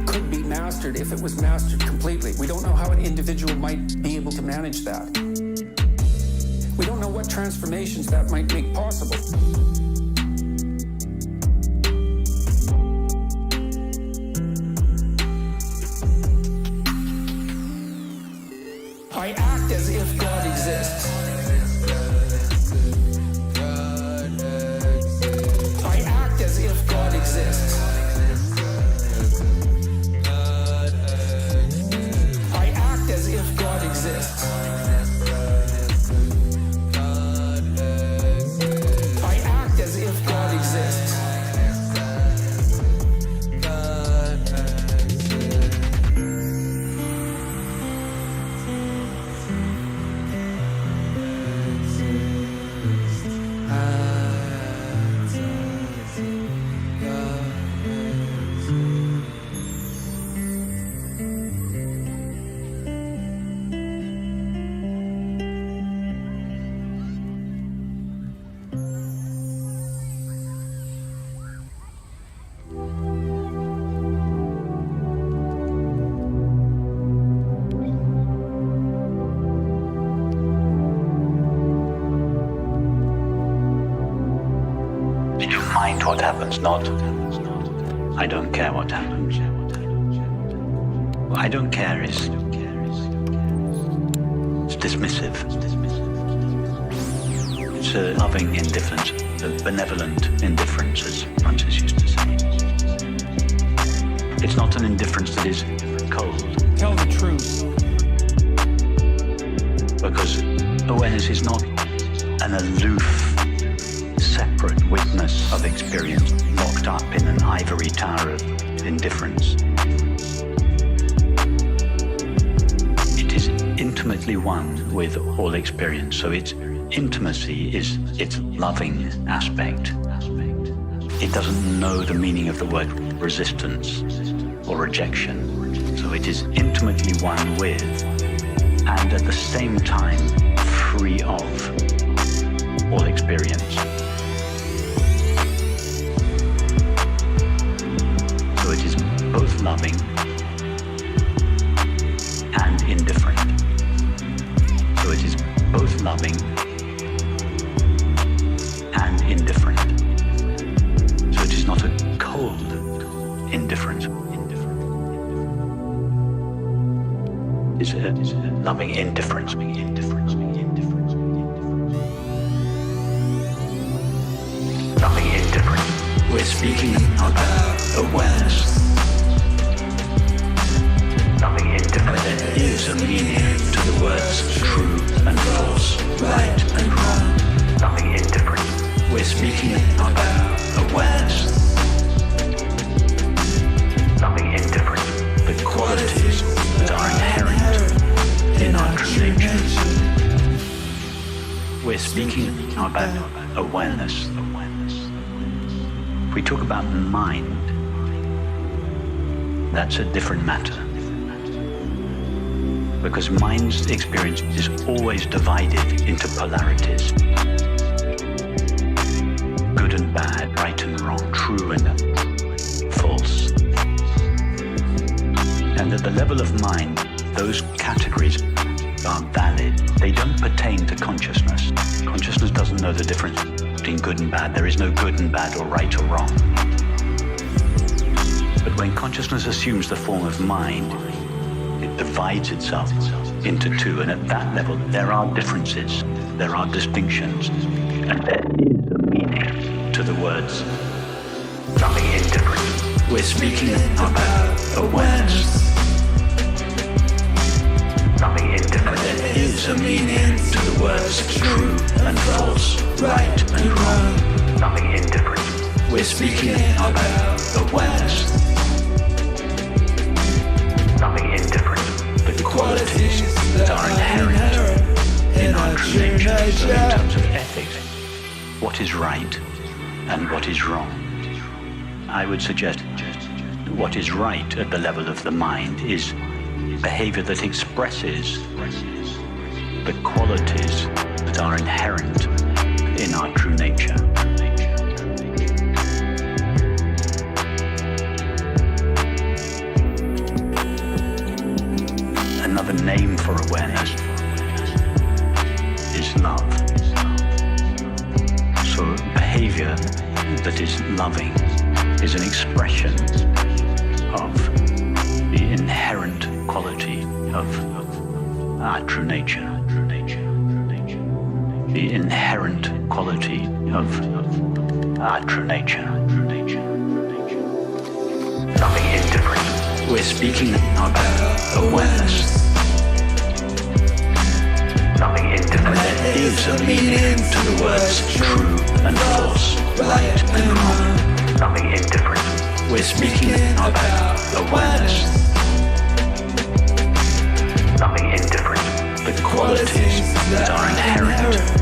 could be mastered if it was mastered completely. We don't know how an individual might be able to manage that. We don't know what transformations that might make possible. I act as if God exists. I act as if God exists. I act as if God exists. I act what happens, not I don't care what happens. I don't care is it's dismissive. It's a loving indifference, a benevolent indifference, as Francis used to say. It's not an indifference that is cold. Tell the truth. Because awareness is not an aloof, separate witness of experience locked up in an ivory tower of indifference. It is intimately one with all experience, so its intimacy is its loving aspect. It doesn't know the meaning of the word resistance or rejection, so it is intimately one with, and at the same time free of, all experience. So it is both loving and indifferent. So it is both loving and indifferent. So it is not a cold indifference. It's a loving indifference. Loving indifference. We're speaking about awareness. Loving indifference. There is a meaning to the words true and false, right and wrong. Loving indifference. We're speaking about awareness. Loving indifference. The qualities that are inherent in our true nature. We're speaking about awareness. If we talk about mind, that's a different matter. Because mind's experience is always divided into polarities. Good and bad, right and wrong, true and false. And at the level of mind, those categories are valid. They don't pertain to consciousness. Consciousness doesn't know the difference between good and bad. There is no good and bad or right or wrong. But when consciousness assumes the form of mind, it divides itself into two. And at that level, there are differences, there are distinctions, and there is a meaning to the words loving indifference. We're speaking about awareness. Loving indifference. There is a meaning to the words true and false, right and wrong. Loving indifference. We're speaking about awareness. Loving indifference. The qualities that are inherent in our true nature. So in terms of ethics, what is right and what is wrong? I would suggest what is right at the level of the mind is behavior that expresses the qualities that are inherent in our true nature. Another name for awareness is love. So behavior that is loving is an expression of the inherent quality of our true nature. The inherent quality of our true nature. Loving indifference. We're speaking about awareness. Loving indifference. There is a meaning to the words true and false, right and wrong. Loving indifference. We're speaking about awareness. Loving indifference. The qualities that are inherent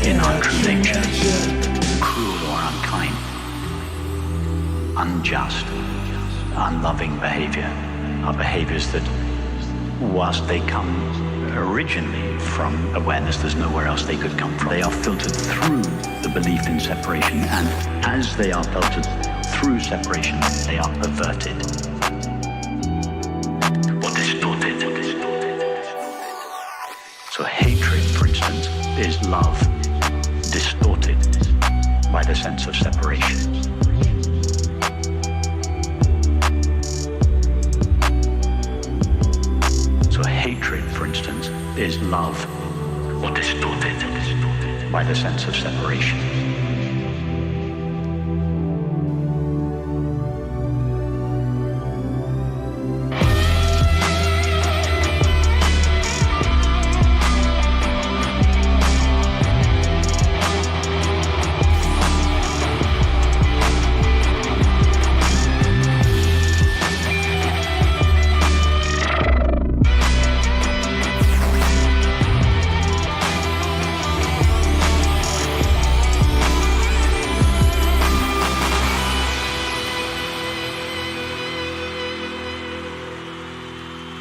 in our true nature. Cruel or unkind, unjust, unloving behavior are behaviors that, whilst they come originally from awareness, there's nowhere else they could come from. They are filtered through the belief in separation, and as they are filtered through separation, they are perverted or distorted. So hatred, for instance, is love distorted by the sense of separation. love or distorted by the sense of separation.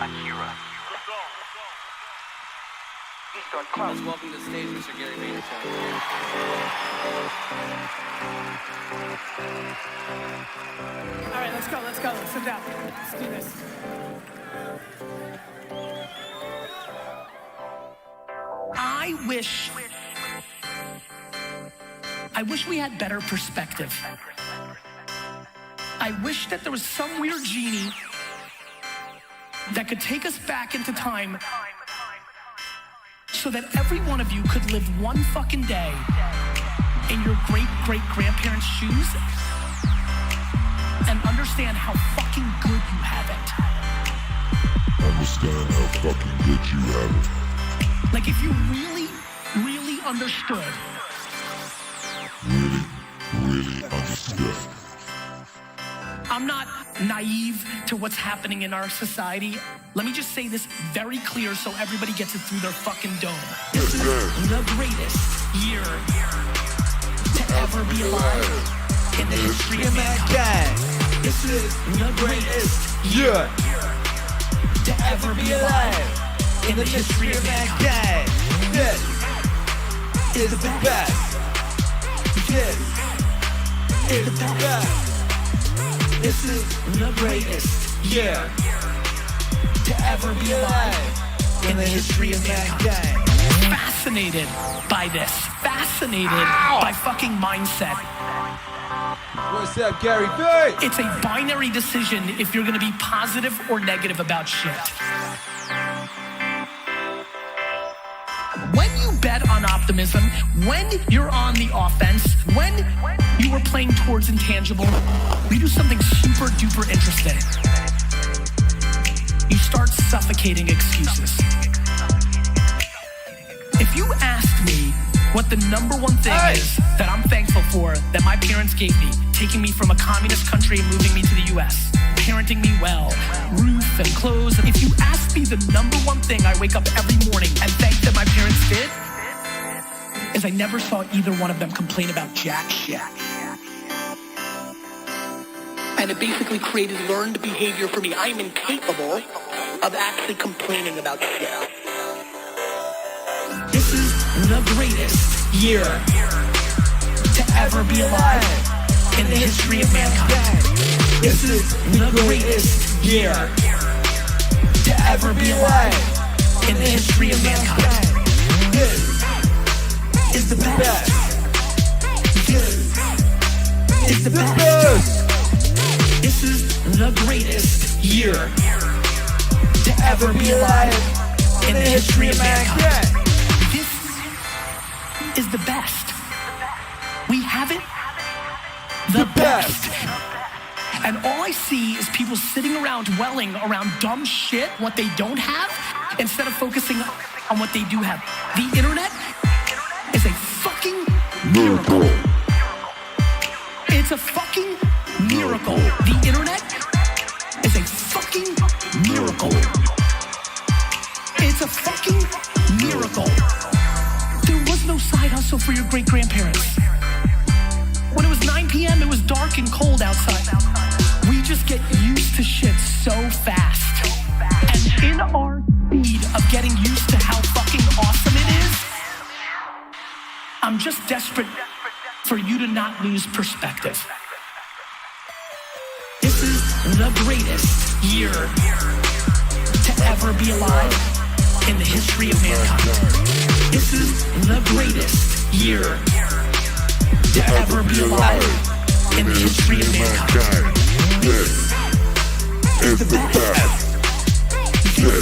Akira. Let's welcome to the stage Mr. Gary Vaynerchuk. All right, let's go. Let's sit down. Let's do this. I wish we had better perspective. I wish that there was some weird genie that could take us back into time so that every one of you could live one fucking day in your great-great-grandparents' shoes and understand how fucking good you have it. Understand how fucking good you have it. Like if you really, really understood. Really understood. I'm not naive to what's happening in our society. Let me just say this very clear so everybody gets it through their fucking dome. This is the greatest year to ever be alive in the history of mankind. This is the greatest year to ever be alive in the history of mankind. This is the best. This is the best. This is the greatest year to ever be alive in the history of mankind. Fascinated by this. Fascinated by fucking mindset. What's up, Gary V? It's a binary decision if you're gonna be positive or negative about shit. When you bet on optimism, when you're on the offense, when you were playing towards intangible, you do something super duper interesting. You start suffocating excuses. If you asked me what the number one thing is that I'm thankful for that my parents gave me, taking me from a communist country and moving me to the US, parenting me well, roof and clothes. If you ask me the number one thing I wake up every morning and thank that my parents did, is I never saw either one of them complain about jack shit. And it basically created learned behavior for me. I am incapable of actually complaining about shit. This is the greatest year to ever be alive in the history of mankind. This is the greatest year to ever be alive in the history of mankind. This is the best. This is the best. This is the greatest year to ever be alive in the history of mankind. This is the best. We have it the best. And all I see is people sitting around dwelling around dumb shit, what they don't have, instead of focusing on what they do have. The internet is a fucking miracle. It's a fucking miracle. The internet is a fucking miracle. It's a fucking miracle. There was no side hustle for your great-grandparents. When it was 9 p.m., it was dark and cold outside. We just get used to shit so fast. And in our speed of getting used to how fucking awesome it is, I'm just desperate for you to not lose perspective. This is the greatest year to ever be alive in the history of mankind. This is the greatest year to ever be alive in the history of mankind. This is the best. This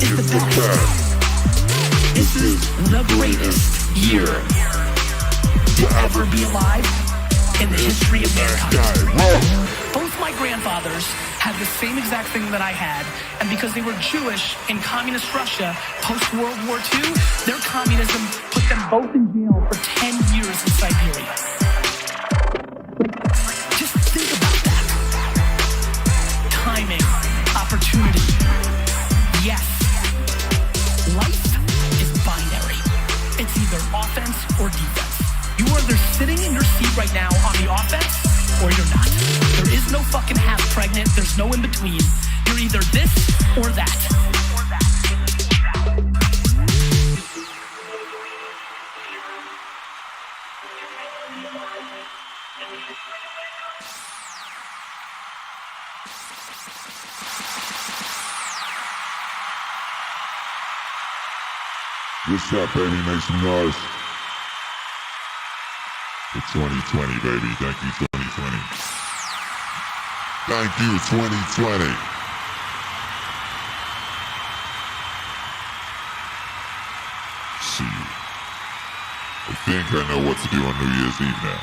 is the best. This is the greatest year to ever be alive in the history of mankind. Both my grandfathers had the same exact thing that I had, and because they were Jewish in communist Russia post-World War II, their communism put them both in jail for 10 years in Siberia. Just think about that. Timing, opportunity. Yes, life is binary. It's either offense or defense. You are either sitting in your seat right now on the offense or you're not. There is no fucking half pregnant. There's no in between. You're either this or that. What's up, baby? Make some noise. For 2020, baby. Thank you, 2020. Thank you, 2020. See, I think I know what to do on New Year's Eve now.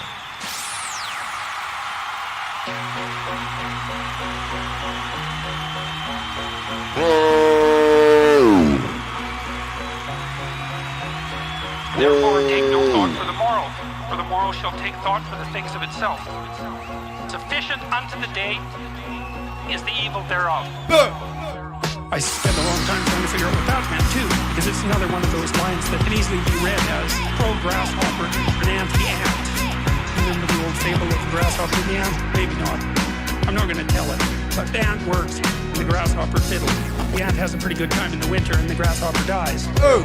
Whoa! Therefore, take no thought for the morrow, for the morrow shall take thought for the things of itself. Sufficient unto the day is the evil thereof. I spent a long time trying to figure out what that meant too, because it's another one of those lines that can easily be read as pro-grasshopper and anti-ant. Remember the old fable of the grasshopper and the ant? Maybe not. I'm not going to tell it. But the ant works and the grasshopper fiddles. The ant has a pretty good time in the winter and the grasshopper dies. Oh!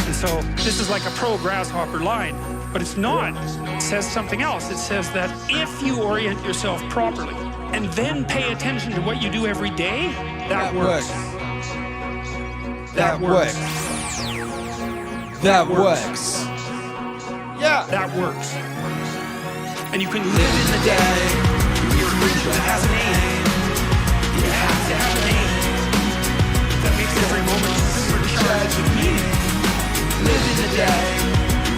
And so this is like a pro-grasshopper line, but it's not. It says something else. It says that if you orient yourself properly and then pay attention to what you do every day, that works. That works. That works. Yeah. That works. And you can live in the day. Your creature has a name. You have to have a name. That makes every moment supercharged with meaning. Live in the day.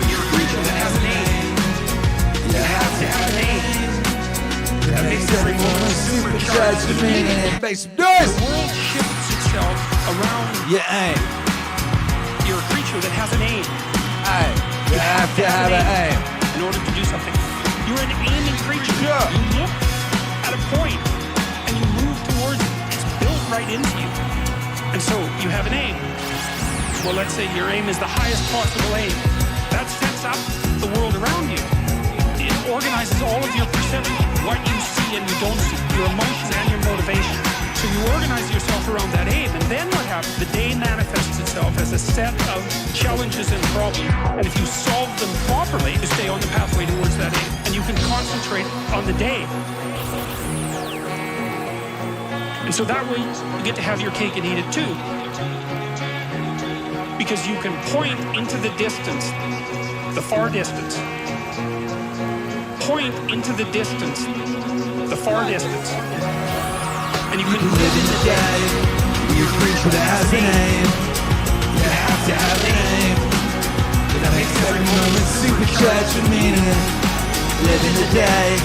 Your creature that has a name. You have to have a name. That makes every moment supercharged with meaning. Make some noise. The world shifts itself around. Aim. You're a creature that has an aim. You have to have an aim. In order to do something. You're an aiming creature. Yeah. You look at a point and you move towards it. It's built right into you. And so you have an aim. Well, let's say your aim is the highest possible aim. That sets up the world around you. It organizes all of your perception, what you see and you don't see, your emotion and your motivation. So you organize yourself around that aim, and then what happens? The day manifests itself as a set of challenges and problems. And if you solve them properly, you stay on the pathway towards that aim, and you can concentrate on the day. And so that way, you get to have your cake and eat it too. Because you can point into the distance, the far distance. Point into the distance, the far distance. And you can live in the day. You're a creature that has a name. You have to have a name. That makes every moment supercharged with meaning. Live in the day.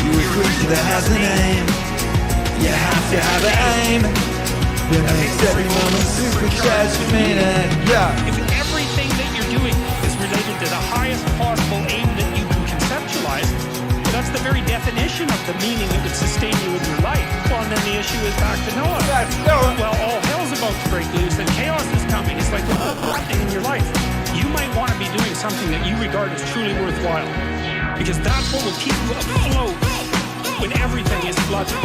You're a creature that has a name. You have to have an aim. That makes every moment supercharged with meaning. Yeah. If everything that you're doing is related to the highest possible aim that you can conceptualize, that's the very definition of the meaning that would sustain you in your life. Well, and then the issue is back to Noah. That's Noah. Well, all hell's about to break loose and chaos is coming. It's like the whole thing in your life. You might want to be doing something that you regard as truly worthwhile. Because that's what will keep you afloat when everything is flooded.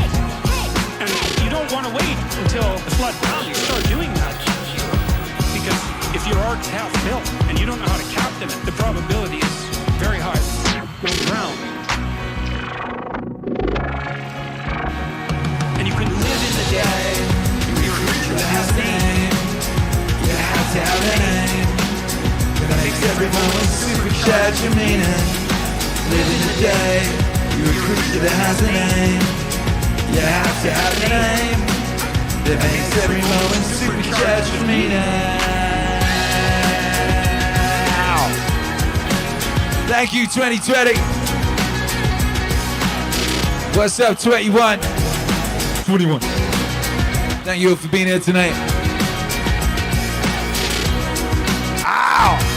And you don't want to wait until the flood comes to start doing that. Because if your ark's half built and you don't know how to captain it, the probability is very high to go drown. And you can live in the day. You're a creature that has a name. You have to have a name. That makes every moment supercharged with meaning. Live in the day. You're a creature that has a name. You have to have a name. That makes every moment supercharged with meaning. Thank you, 2020. What's up, 21? 21. Thank you all for being here tonight. Ow!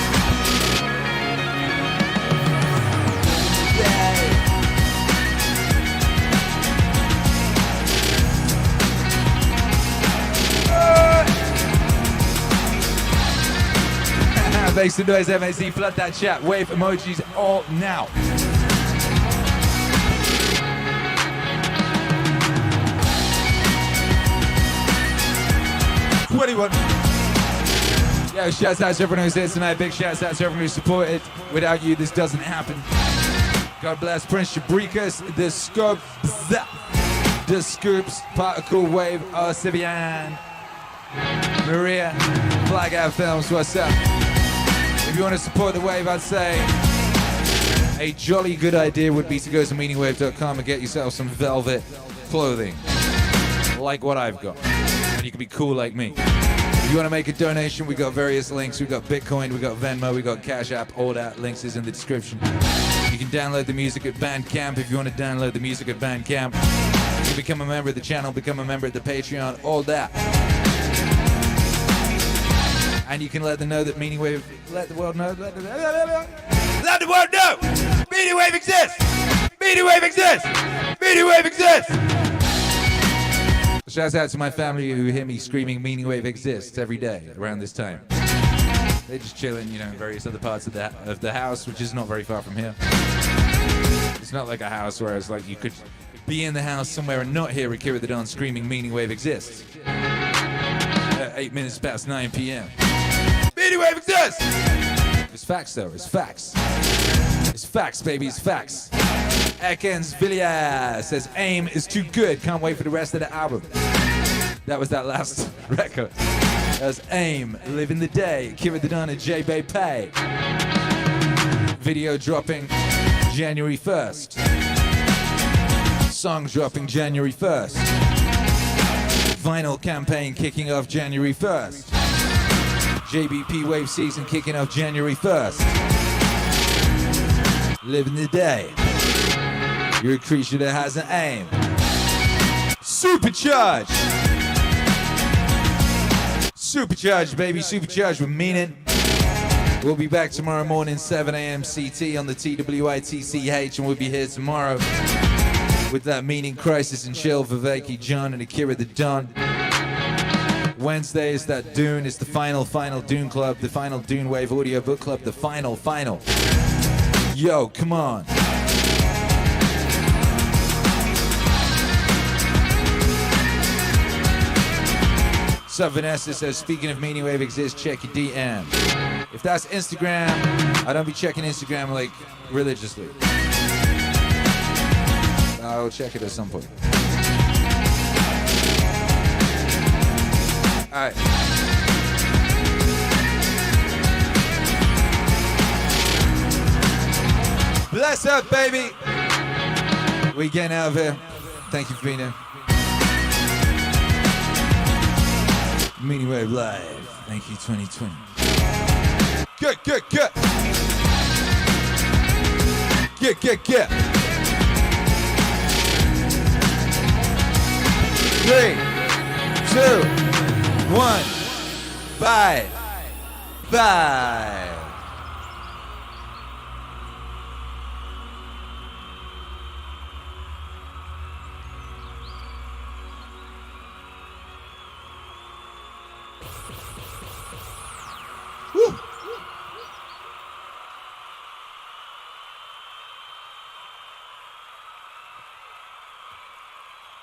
Make some noise, MAC. Flood that chat. Wave emojis all now. Yo, shouts out to everyone who's here tonight. Big shouts out to everyone who supported. Without you, this doesn't happen. God bless Prince Jabrikas, the Scopes, the Scoops, Particle Wave, Sivian, Maria, Flag Out Films, what's up? If you want to support the wave, I'd say a jolly good idea would be to go to meaningwave.com and get yourself some velvet clothing, like what I've got. And you can be cool like me. If you want to make a donation, we got various links. We got Bitcoin, we got Venmo, we got Cash App. All that links is in the description. You can download the music at Bandcamp if you want to download the music at Bandcamp. You can become a member of the channel, become a member of the Patreon, all that. And you can let them know that Meaningwave, let the world know, let the world know! Meaningwave exists! Meaningwave exists! Meaningwave exists! Shouts out to my family who hear me screaming Meaningwave exists every day around this time. They're just chilling, you know, in various other parts of the house, which is not very far from here. It's not like a house where it's like you could be in the house somewhere and not hear Akira the Don screaming Meaningwave exists. 8 minutes past 9 p.m. Meaningwave exists! It's facts though, it's facts. It's facts, baby, it's facts. Ekens Villiers says, AIM is too good, can't wait for the rest of the album. That was that last record. That was AIM, Living the Day, Akira the Don and J-Bay Pay. Video dropping January 1st. Song dropping January 1st. Vinyl campaign kicking off January 1st. JBP Wave season kicking off January 1st. Living the day. You're a creature that has an aim. Supercharged! Supercharged, baby. Supercharged with meaning. We'll be back tomorrow morning, 7 a.m. CT on the TWITCH, and we'll be here tomorrow with that Meaning Crisis and Chill, Viveki, John, and Akira the Don. Wednesday is that Dune. It's the final Dune Club, the final Dune Wave Audio Book Club, the final. Yo, come on. Sub Vanessa says, speaking of Meaningwave exists, check your DM. If that's Instagram, I don't be checking Instagram like religiously. I'll check it at some point. Alright. Bless up, baby! We getting out of here. Thank you for being here. Meaningwave Live. Thank you, 2020. Good. Get. 3, 2, 1. Bye. Woo.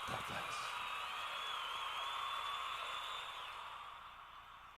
God bless.